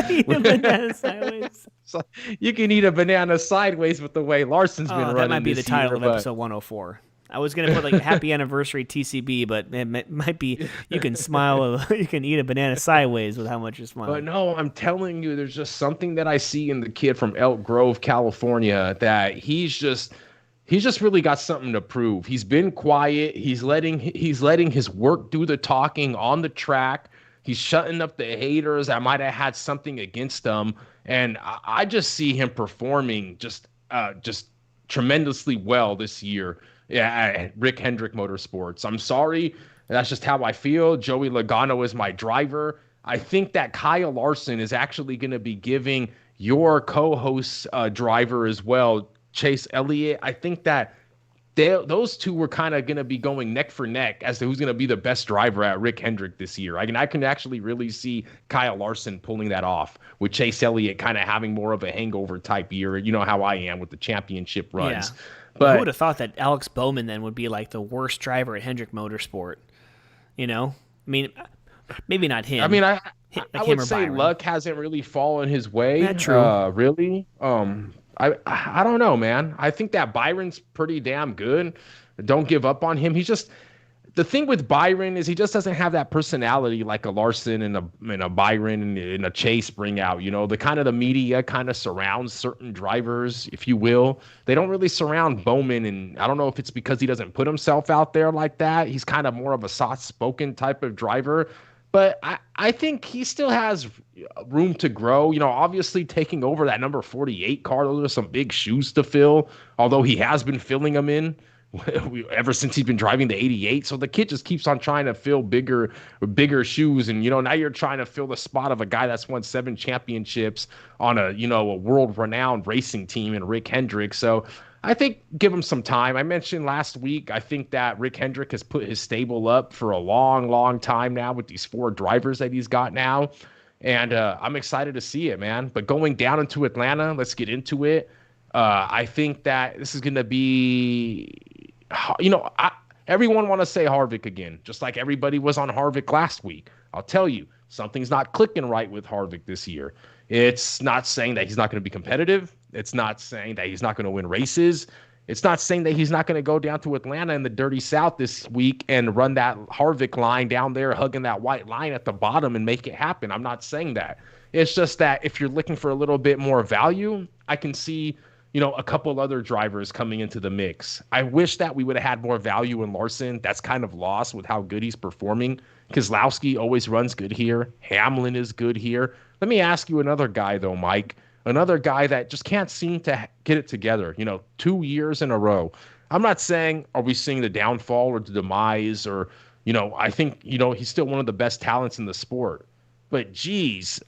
Eat a banana sideways. So you can eat a banana sideways with the way Larson's been running. That might be the title year, of episode 104. I was gonna put like happy anniversary TCB, but it might be you can smile, you can eat a banana sideways with how much you're smiling. But no, I'm telling you, there's just something that I see in the kid from Elk Grove, California, that he's just really got something to prove. He's been quiet. He's letting his work do the talking on the track. He's shutting up the haters that might have had something against him. And I just see him performing just tremendously well this year at Rick Hendrick Motorsports. I'm sorry. That's just how I feel. Joey Logano is my driver. I think that Kyle Larson is actually going to be giving your co-host driver as well, Chase Elliott. I think that those two were kind of going to be going neck for neck as to who's going to be the best driver at Rick Hendrick this year. I can actually really see Kyle Larson pulling that off, with Chase Elliott kind of having more of a hangover type year. You know how I am with the championship runs. Yeah. But who would have thought that Alex Bowman then would be like the worst driver at Hendrick Motorsport? Maybe not him. I would say Byron. luck hasn't really fallen his way. That's true. Really. I don't know, man. I think that Byron's pretty damn good. Don't give up on him. The thing with Byron is he just doesn't have that personality like a Larson and a Byron and a Chase bring out. The kind of the media kind of surrounds certain drivers, if you will. They don't really surround Bowman, and I don't know if it's because he doesn't put himself out there like that. He's kind of more of a soft-spoken type of driver. But I think he still has room to grow. Obviously taking over that number 48 car, those are some big shoes to fill, although he has been filling them in ever since he's been driving the 88. So the kid just keeps on trying to fill bigger shoes. And, now you're trying to fill the spot of a guy that's won 7 championships on a world-renowned racing team in Rick Hendrick. So I think give him some time. I mentioned last week, I think that Rick Hendrick has put his stable up for a long, long time now with these 4 drivers that he's got now. And I'm excited to see it, man. But going down into Atlanta, let's get into it. I think that this is going to be, everyone want to say Harvick again, just like everybody was on Harvick last week. I'll tell you, something's not clicking right with Harvick this year. It's not saying that he's not going to be competitive. It's not saying that he's not going to win races. It's not saying that he's not going to go down to Atlanta in the dirty South this week and run that Harvick line down there, hugging that white line at the bottom and make it happen. I'm not saying that. It's just that if you're looking for a little bit more value, I can see, a couple other drivers coming into the mix. I wish that we would have had more value in Larson. That's kind of lost with how good he's performing. Keselowski always runs good here. Hamlin is good here. Let me ask you another guy, though, Mike. Another guy that just can't seem to get it together, 2 years in a row. I'm not saying are we seeing the downfall or the demise or, I think, he's still one of the best talents in the sport. But geez,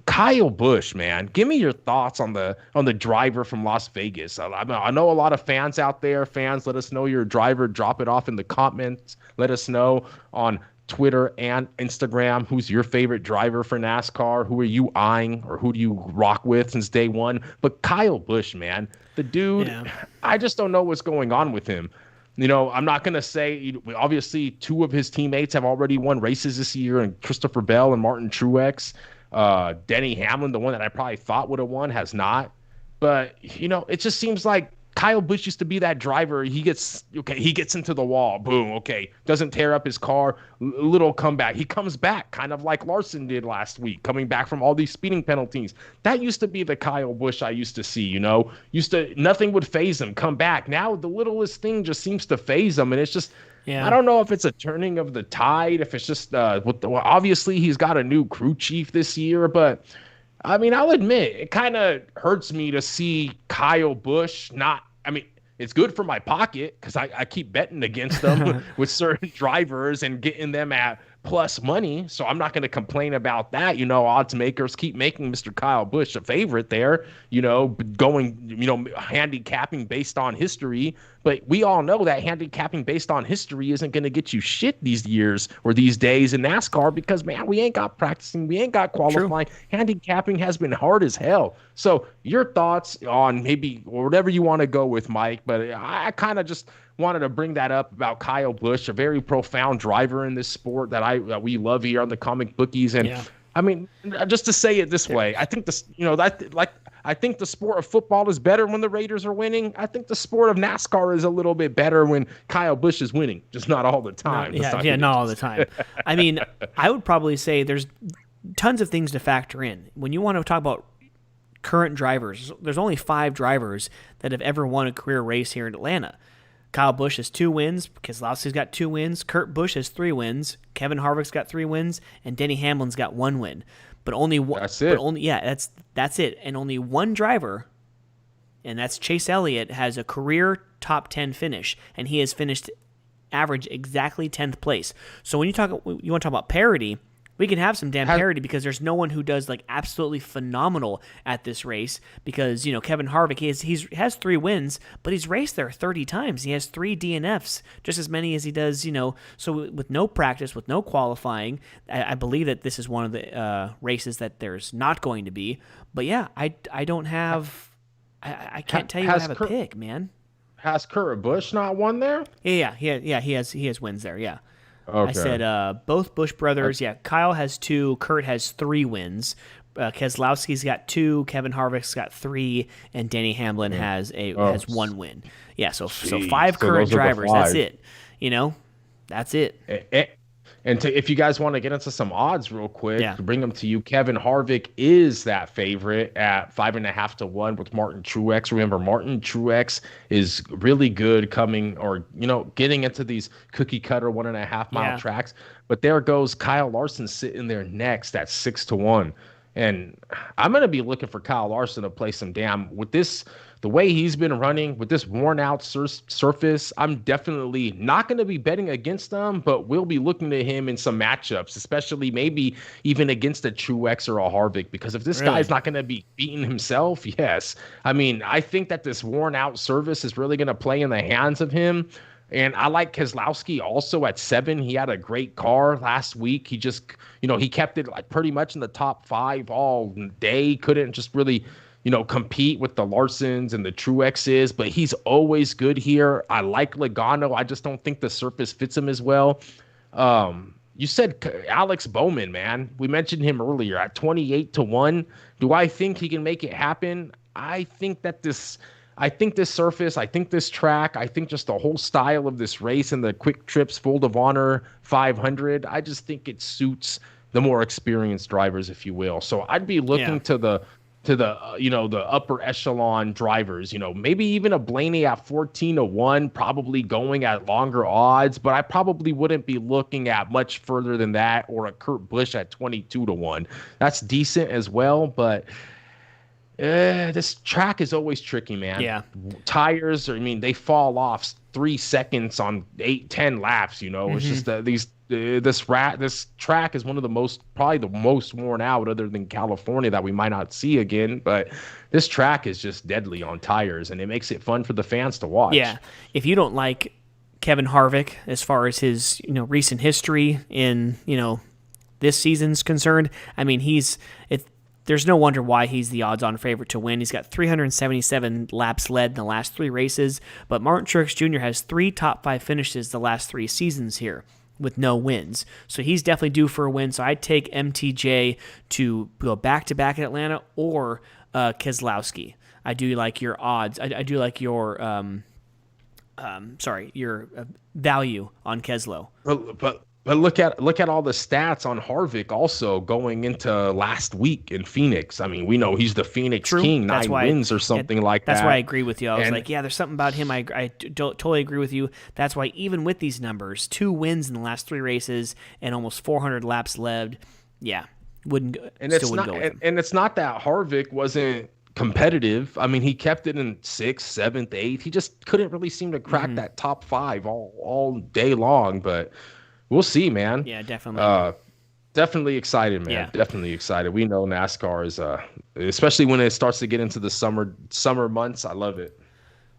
Kyle Busch, man, give me your thoughts on the driver from Las Vegas. I know a lot of fans out there. Fans, let us know your driver. Drop it off in the comments. Let us know on Twitter and Instagram. Who's your favorite driver for NASCAR? Who are you eyeing, or who do you rock with since day one? But Kyle Busch, man, the dude, Yeah. I just don't know what's going on with him. I'm not going to say, obviously, two of his teammates have already won races this year, and Christopher Bell and Martin Truex. Denny Hamlin, the one that I probably thought would have won, has not. But, it just seems like Kyle Busch used to be that driver. He gets into the wall. Boom. Okay. Doesn't tear up his car. Little comeback. He comes back kind of like Larson did last week, coming back from all these speeding penalties. That used to be the Kyle Busch I used to see, nothing would phase him. Come back. Now the littlest thing just seems to phase him. And it's just, Yeah. I don't know if it's a turning of the tide, if it's just, obviously he's got a new crew chief this year, but I mean, I'll admit, it kind of hurts me to see Kyle Busch it's good for my pocket because I keep betting against them with certain drivers and getting them at plus money. So I'm not going to complain about that. Odds makers keep making Mr. Kyle Busch a favorite there, going, handicapping based on history. But we all know that handicapping based on history isn't going to get you shit these years or these days in NASCAR because, man, we ain't got practicing. We ain't got qualifying. True. Handicapping has been hard as hell. So your thoughts on maybe or whatever you want to go with, Mike, but I kind of just wanted to bring that up about Kyle Busch, a very profound driver in this sport that we love here on the Comic Bookies. And I mean, just to say it this way, I think I think the sport of football is better when the Raiders are winning. I think the sport of NASCAR is a little bit better when Kyle Busch is winning, just not all the time. Not all the time. I mean, I would probably say there's tons of things to factor in. When you want to talk about current drivers, there's only 5 drivers that have ever won a career race here in Atlanta. Kyle Busch has 2 wins. Keselowski's got 2 wins. Kurt Busch has 3 wins. Kevin Harvick's got 3 wins, and Denny Hamlin's got 1 win. But only one. That's it. That's it. And only one driver, and that's Chase Elliott, has a career top 10 finish, and he has finished average exactly 10th place. So when you want to talk about parity, we can have some damn parity because there's no one who does like absolutely phenomenal at this race because, Kevin Harvick, he has 3 wins, but he's raced there 30 times. He has 3 DNFs, just as many as he does, so with no practice, with no qualifying. I believe that this is one of the races that there's not going to be. But yeah, I don't have, I can't tell you I have a pick, man. Has Kurt Busch not won there? Yeah, he has wins there, yeah. Okay. I said both Busch brothers. Yeah, Kyle has 2. Kurt has 3 wins. Keselowski's got 2. Kevin Harvick's got 3, and Denny Hamlin has 1 win. Yeah, so 5 current drivers. That's it. That's it. And if you guys want to get into some odds real quick, to bring them to you, Kevin Harvick is that favorite at 5.5 to 1 with Martin Truex. Remember, Martin Truex is really good getting into these cookie cutter 1.5 mile tracks. But there goes Kyle Larson sitting there next at 6 to 1. And I'm going to be looking for Kyle Larson to play some with this. The way he's been running with this worn out surface, I'm definitely not going to be betting against him, but we'll be looking to him in some matchups, especially maybe even against a Truex or a Harvick, because if this guy's not going to be beating himself, yes. I mean, I think that this worn out surface is really going to play in the hands of him. And I like Keselowski also at 7. He had a great car last week. He just, he kept it like pretty much in the top 5 all day. Couldn't just really compete with the Larsons and the Truexes, but he's always good here. I like Logano. I just don't think the surface fits him as well. You said Alex Bowman, man. We mentioned him earlier at 28 to 1. Do I think he can make it happen? I think this surface, I think this track, I think just the whole style of this race and the Quick Trips Full of Honor 500, I just think it suits the more experienced drivers, if you will. So I'd be looking to the the upper echelon drivers, maybe even a Blaney at 14 to 1, probably going at longer odds, but I probably wouldn't be looking at much further than that, or a Kurt Busch at 22 to 1. That's decent as well, but this track is always tricky, man. Yeah. Tires, they fall off 3 seconds on 8-10 laps, It's just this track is one of probably the most worn out other than California that we might not see again, but this track is just deadly on tires, and it makes it fun for the fans to watch. Yeah. If you don't like Kevin Harvick as far as his recent history in this season's concerned. I mean, there's no wonder why he's the odds-on favorite to win. He's got 377 laps led in the last 3 races, but Martin Truex Jr. has 3 top 5 finishes the last 3 seasons here with no wins. So he's definitely due for a win. So I'd take MTJ to go back-to-back at Atlanta or Keselowski. I do like your odds. I do like your your value on Keslow. But look at all the stats on Harvick also going into last week in Phoenix. I mean, we know he's the Phoenix King, 9 wins or something like that. That's why I agree with you. I was like, yeah, there's something about him. I totally agree with you. That's why even with these numbers, 2 wins in the last 3 races and almost 400 laps led, yeah, wouldn't go with him. And it's not that Harvick wasn't competitive. I mean, he kept it in 6th, 7th, 8th. He just couldn't really seem to crack that top 5 all day long, but we'll see, man. Yeah, definitely. Definitely excited, man. Yeah. Definitely excited. We know NASCAR is, especially when it starts to get into the summer months. I love it.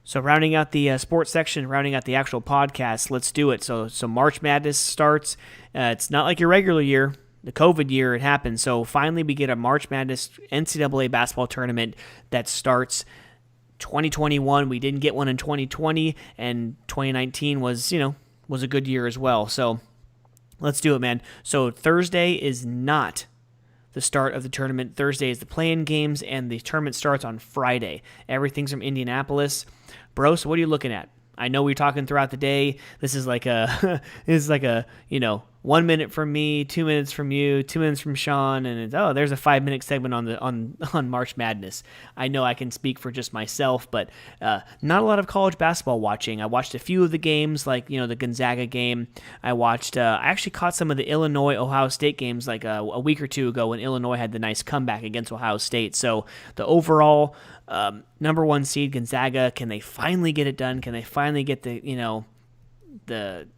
So rounding out the sports section, rounding out the actual podcast, let's do it. So March Madness starts. It's not like your regular year. The COVID year, it happened. So finally we get a March Madness NCAA basketball tournament that starts 2021. We didn't get one in 2020, and 2019 was a good year as well. So let's do it, man. So Thursday is not the start of the tournament. Thursday is the play-in games, and the tournament starts on Friday. Everything's from Indianapolis. Bro, so what are you looking at? I know we're talking throughout the day. This is like a 1 minute from me, 2 minutes from you, 2 minutes from Sean, and there's a 5-minute segment on March Madness. I know I can speak for just myself, but not a lot of college basketball watching. I watched a few of the games, like the Gonzaga game. I actually caught some of the Illinois-Ohio State games like a week or 2 ago when Illinois had the nice comeback against Ohio State. So the overall number 1 seed Gonzaga, can they finally get it done? Can they finally get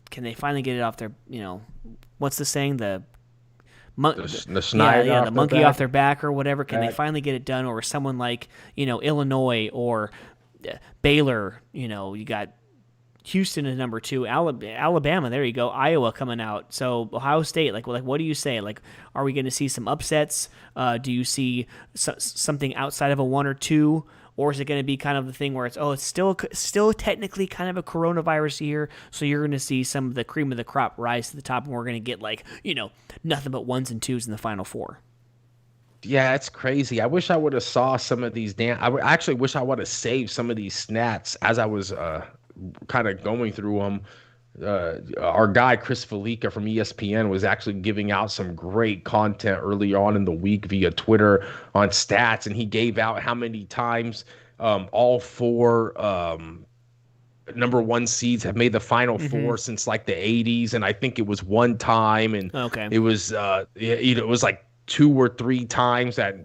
can they finally get it off their, what's the saying? The monkey off their back or whatever. Can they finally get it done? Or someone like, Illinois or Baylor, you got Houston is number 2, Alabama, there you go, Iowa coming out. So Ohio State, like what do you say? Like, are we going to see some upsets? Do you see something outside of a 1 or 2? Or is it going to be kind of the thing where it's still technically kind of a coronavirus year, so you're going to see some of the cream of the crop rise to the top, and we're going to get nothing but 1s and 2s in the Final Four? Yeah, it's crazy. I wish I would have saw some of these I actually wish I would have saved some of these stats as I was kind of going through them. Our guy Chris Felica from ESPN was actually giving out some great content early on in the week via Twitter on stats, and he gave out how many times all 4 number 1 seeds have made the Final Four since like the 80s, and I think it was 1 time, and it was it was like 2 or 3 times that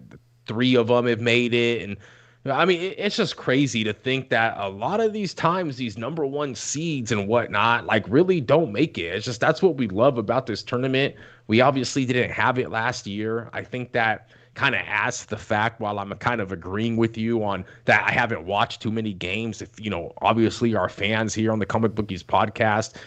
3 of them have made it. And I mean, it's just crazy to think that a lot of these times, these number 1 seeds and whatnot, like, really don't make it. It's just, that's what we love about this tournament. We obviously didn't have it last year. I think that kind of adds to the fact, while I'm kind of agreeing with you on that, I haven't watched too many games. If, obviously our fans here on the Comic Bookies podcast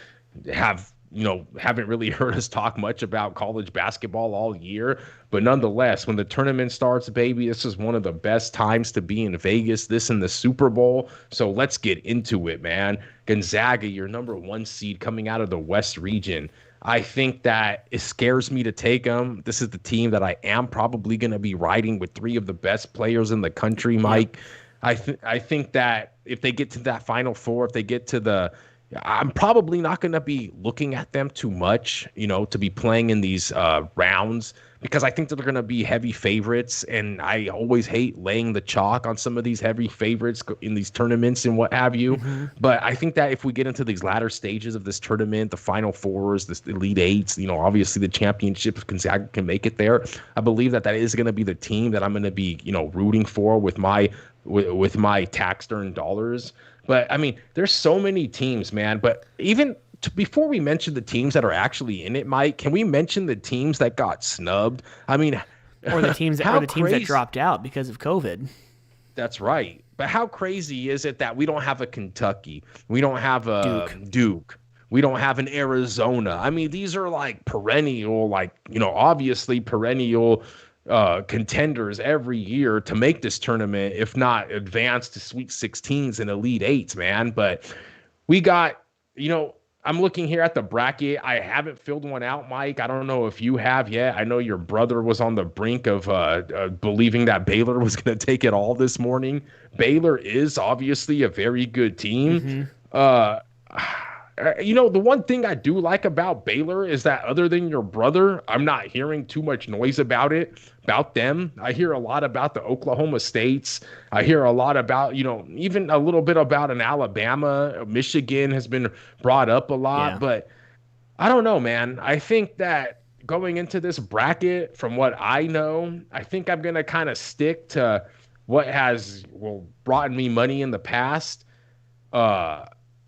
haven't really heard us talk much about college basketball all year. But nonetheless, when the tournament starts, baby, this is one of the best times to be in Vegas, this and the Super Bowl. So let's get into it, man. Gonzaga, your number 1 seed coming out of the West region. I think that it scares me to take them. This is the team that I am probably going to be riding with 3 of the best players in the country, Mike. Yep. I think that if they get to that Final Four, if they get to I'm probably not going to be looking at them too much, to be playing in these rounds, because I think that they're going to be heavy favorites. And I always hate laying the chalk on some of these heavy favorites in these tournaments and what have you. But I think that if we get into these latter stages of this tournament, the Final Fours, the Elite Eights, obviously the championship, if Gonzaga can make it there, I believe that is going to be the team that I'm going to be, rooting for with my tax-earned dollars. But, I mean, there's so many teams, man. But even before we mention the teams that are actually in it, Mike, can we mention the teams that got snubbed? I mean, or the teams that dropped out because of COVID. That's right. But how crazy is it that we don't have a Kentucky? We don't have a Duke. We don't have an Arizona. I mean, these are like perennial, like, obviously perennial contenders every year to make this tournament, if not advance to Sweet 16s and Elite Eights, man. But we got, you know, I'm looking here at the bracket. I haven't filled one out, Mike. I don't know if you have yet. I know your brother was on the brink of believing that Baylor was going to take it all this morning. Baylor is obviously a very good team. Mm-hmm. Uh, the one thing I do like about Baylor is that other than your brother, I'm not hearing too much noise about them. I hear a lot about the Oklahoma States. I hear a lot about, even a little bit about an Alabama. Michigan has been brought up a lot, Yeah. but I don't know, man. I think that going into this bracket, from what I know, I think I'm going to kind of stick to what has brought me money in the past.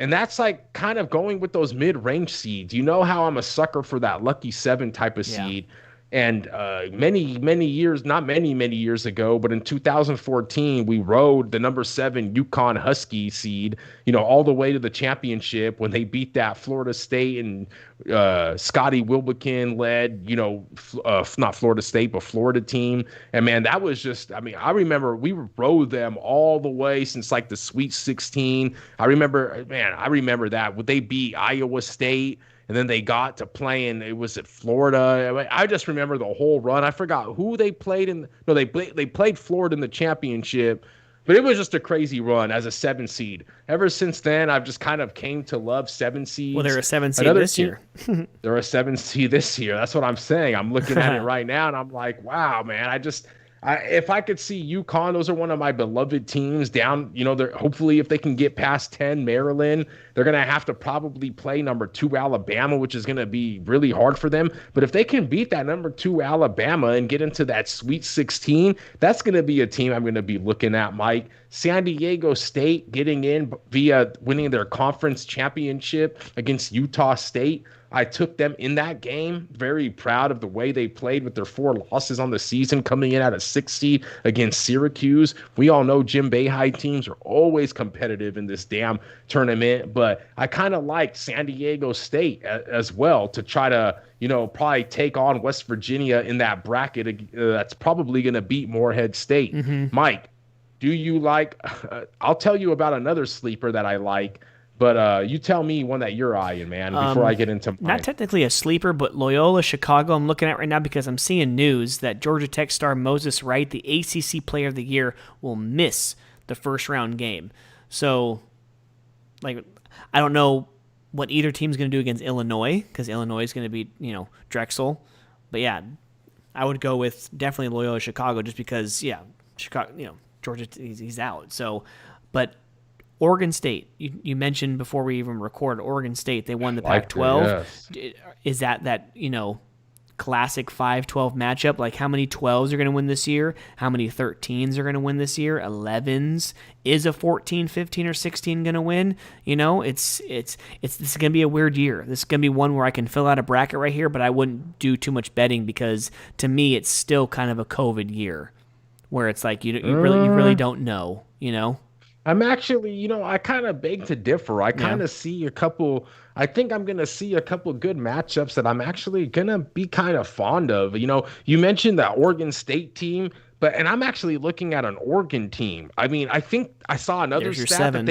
And that's like kind of going with those mid-range seeds. You know how I'm a sucker for that lucky seven type of Yeah. seed. And many years, not many years ago, but in 2014, we rode the number 7 Yukon Husky seed, all the way to the championship when they beat that Florida State and Scotty Wilbekin led, not Florida State, but Florida team. And man, that was just, I mean, I remember we rode them all the way since like the Sweet 16. I remember that. Would they beat Iowa State? And then they got to playing, it was at Florida. I just remember the whole run. I forgot who they played in. No, they played Florida in the championship, but it was just a crazy run as a 7 seed. Ever since then, I've just kind of came to love 7 seeds. Well, they're a 7 seed this year. They're a 7 seed this year. That's what I'm saying. I'm looking at it right now, and I'm like, wow, man. If I could see UConn, those are one of my beloved teams down. They're hopefully if they can get past 10 Maryland, they're going to have to probably play number 2 Alabama, which is going to be really hard for them. But if they can beat that number 2 Alabama and get into that Sweet 16, that's going to be a team I'm going to be looking at, Mike. San Diego State getting in via winning their conference championship against Utah State. I took them in that game. Very proud of the way they played with their 4 losses on the season, coming in at a 6 seed against Syracuse. We all know Jim Boeheim teams are always competitive in this damn tournament, but I kind of like San Diego State as well to try to, probably take on West Virginia in that bracket. That's probably going to beat Morehead State. Mm-hmm. Mike, do you like? I'll tell you about another sleeper that I like. But you tell me one that you're eyeing, man, before I get into mine. Not technically a sleeper, but Loyola Chicago I'm looking at right now because I'm seeing news that Georgia Tech star Moses Wright, the ACC Player of the Year, will miss the first round game. So, I don't know what either team's going to do against Illinois because Illinois is going to be, Drexel. But yeah, I would go with definitely Loyola Chicago just because, Chicago, Georgia, he's out. So, but Oregon State, you mentioned before we even recorded, Oregon State, they won the Pac-12. Yes. Is that classic 5-12 matchup? Like how many 12s are going to win this year? How many 13s are going to win this year? 11s? Is a 14, 15, or 16 going to win? This is going to be a weird year. This is going to be one where I can fill out a bracket right here, but I wouldn't do too much betting because to me it's still kind of a COVID year where it's like you really don't know, I'm actually, I kind of beg to differ. I kind of see I think I'm going to see a couple good matchups that I'm actually going to be kind of fond of. You mentioned that Oregon State team, and I'm actually looking at an Oregon team. I mean, I think I saw another stat that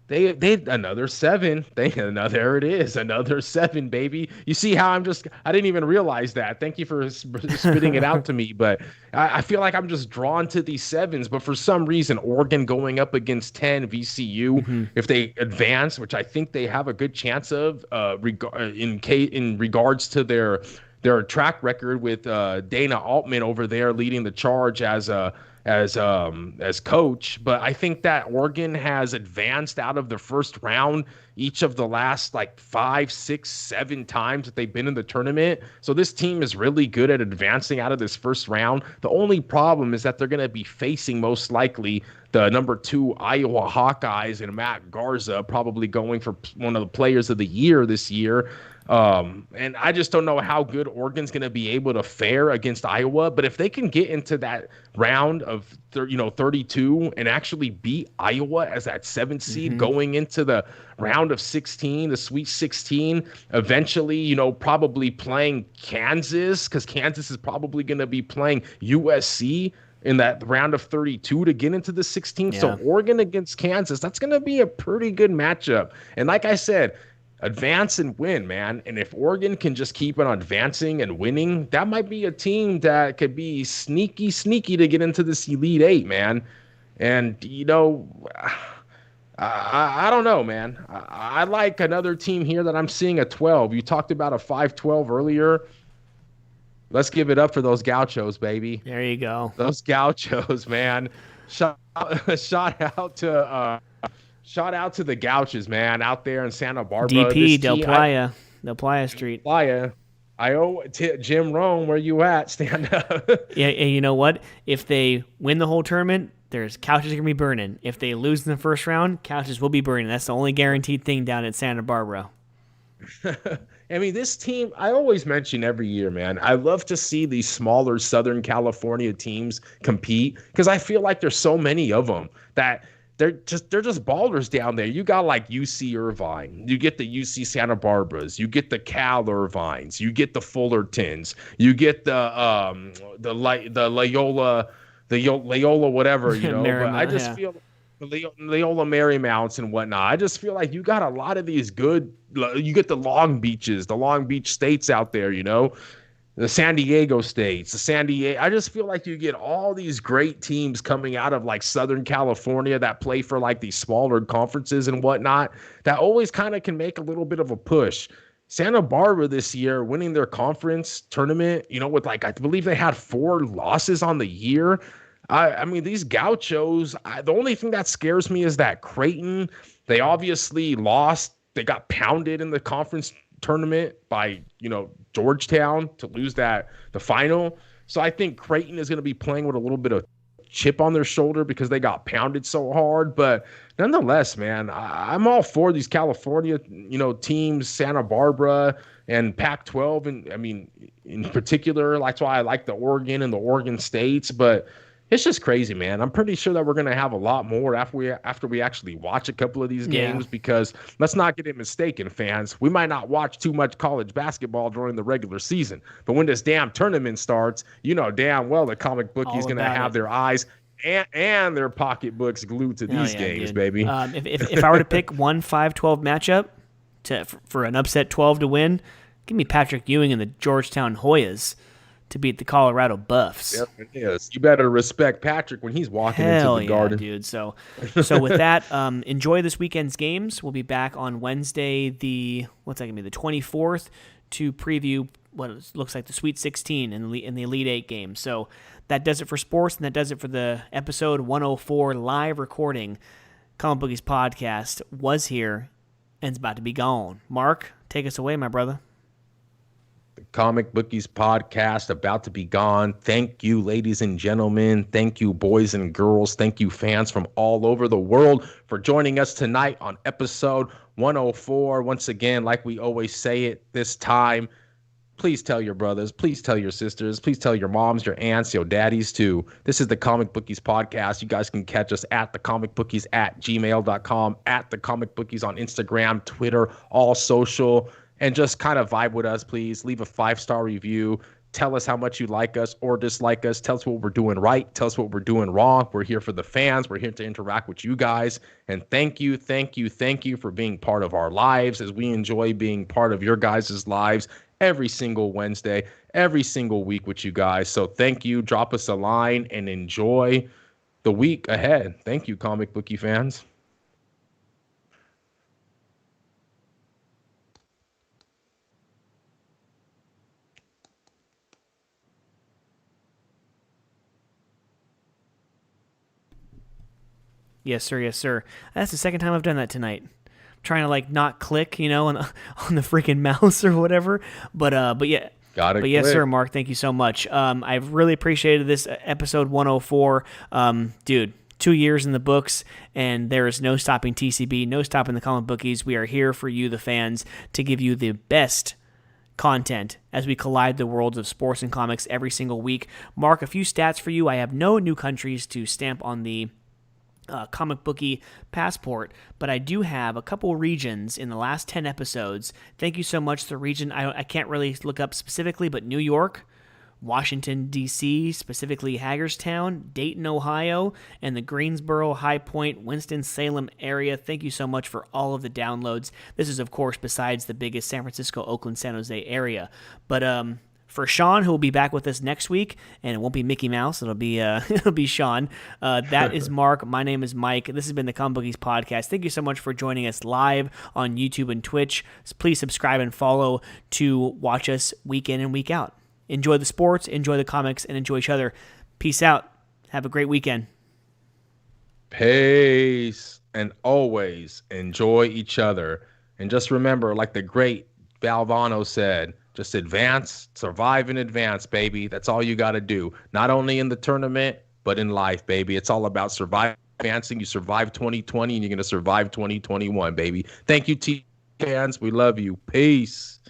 they another 7. There it is, another 7, baby. You see how I didn't even realize that. Thank you for spitting it out to me. But I feel like I'm just drawn to these 7s. But for some reason, Oregon going up against 10 VCU, if they advance, which I think they have a good chance of, in regards to their track record with Dana Altman over there leading the charge as coach. But I think that Oregon has advanced out of the first round each of the last 5, 6, 7 times that they've been in the tournament. So this team is really good at advancing out of this first round. The only problem is that they're going to be facing most likely the number 2 Iowa Hawkeyes and Matt Garza, probably going for one of the players of the year this year. And I just don't know how good Oregon's going to be able to fare against Iowa. But if they can get into that round of 32 and actually beat Iowa as that seventh seed going into the round of 16, the Sweet 16, eventually, probably playing Kansas, because Kansas is probably going to be playing USC in that round of 32 to get into the 16. Yeah. So Oregon against Kansas, that's going to be a pretty good matchup. And like I said, advance and win, man. And if Oregon can just keep on advancing and winning, that might be a team that could be sneaky to get into this Elite Eight, man. And, I don't know, man. I like another team here that I'm seeing a 12. You talked about a 5-12 earlier. Let's give it up for those Gauchos, baby. There you go. Those Gauchos, man. Shout out to the Gauchos, man, out there in Santa Barbara. DP, Del Playa Street. Playa. I owe Jim Rome, where you at? Stand up. Yeah, and you know what? If they win the whole tournament, there's couches are going to be burning. If they lose in the first round, couches will be burning. That's the only guaranteed thing down at Santa Barbara. I mean, this team, I always mention every year, man, I love to see these smaller Southern California teams compete because I feel like there's so many of them that they're just ballers down there. You got like UC Irvine, you get the UC Santa Barbaras, you get the Cal Irvines, you get the Fullertons, you get the Loyola, whatever, but I just feel Loyola Marymount and whatnot. I just feel like you got a lot of these good. You get the Long Beaches, the Long Beach states out there, the San Diego states, I just feel like you get all these great teams coming out of like Southern California that play for like these smaller conferences and whatnot that always kind of can make a little bit of a push. Santa Barbara this year winning their conference tournament, with like, I believe they had 4 losses on the year. I mean, these Gauchos, the only thing that scares me is that Creighton, they obviously lost. They got pounded in the conference tournament by, Georgetown to lose the final. So I think Creighton is going to be playing with a little bit of chip on their shoulder because they got pounded so hard. But nonetheless, man, I'm all for these California, teams, Santa Barbara and Pac-12. And I mean, in particular, that's why I like the Oregon and the Oregon states. But it's just crazy, man. I'm pretty sure that we're going to have a lot more after we actually watch a couple of these games because let's not get it mistaken, fans. We might not watch too much college basketball during the regular season, but when this damn tournament starts, damn well the comic bookies going to have their eyes and their pocketbooks glued to these games, dude. Baby. If I were to pick one 5-12 matchup for an upset 12 to win, give me Patrick Ewing and the Georgetown Hoyas to beat the Colorado Buffs. Yep, it is. You better respect Patrick when he's walking into the garden. Dude. So with that, enjoy this weekend's games. We'll be back on Wednesday, the 24th, to preview what looks like the Sweet 16 in the Elite Eight game. So that does it for sports, and that does it for the episode 104 live recording. Comic Bookies podcast was here and it's about to be gone. Mark, take us away, my brother. Comic Bookies podcast about to be gone. Thank you, ladies and gentlemen. Thank you, boys and girls. Thank you, fans from all over the world, for joining us tonight on episode 104. Once again, like we always say it this time, please tell your brothers, please tell your sisters, please tell your moms, your aunts, your daddies too. This is the Comic Bookies podcast. You guys can catch us at thecomicbookies@gmail.com, at thecomicbookies on Instagram, Twitter, all social. And just kind of vibe with us, please. Leave a 5-star review. Tell us how much you like us or dislike us. Tell us what we're doing right. Tell us what we're doing wrong. We're here for the fans. We're here to interact with you guys. And thank you for being part of our lives as we enjoy being part of your guys' lives every single Wednesday, every single week with you guys. So thank you. Drop us a line and enjoy the week ahead. Thank you, comic bookie fans. Yes, sir. Yes, sir. That's the second time I've done that tonight. I'm trying to not click, on the freaking mouse or whatever. But yeah. Got it. But yes, sir, Mark. Thank you so much. I've really appreciated this episode 104. Dude, 2 years in the books, and there is no stopping TCB, no stopping the comic bookies. We are here for you, the fans, to give you the best content as we collide the worlds of sports and comics every single week. Mark, a few stats for you. I have no new countries to stamp on the comic bookie passport, but I do have a couple regions in the last 10 episodes. Thank you so much. The region I can't really look up specifically, but New York, Washington, D.C., specifically Hagerstown, Dayton, Ohio, and the Greensboro, High Point, Winston-Salem area. Thank you so much for all of the downloads. This is, of course, besides the biggest San Francisco, Oakland, San Jose area. But for Sean, who will be back with us next week, and it won't be Mickey Mouse, it'll be it'll be Sean. That is Mark. My name is Mike. This has been the Comic Bookies Podcast. Thank you so much for joining us live on YouTube and Twitch. Please subscribe and follow to watch us week in and week out. Enjoy the sports, enjoy the comics, and enjoy each other. Peace out. Have a great weekend. Peace. And always enjoy each other. And just remember, like the great Valvano said, just advance, survive and advance, baby. That's all you got to do. Not only in the tournament, but in life, baby. It's all about surviving, advancing. You survived 2020, and you're going to survive 2021, baby. Thank you, T fans. We love you. Peace.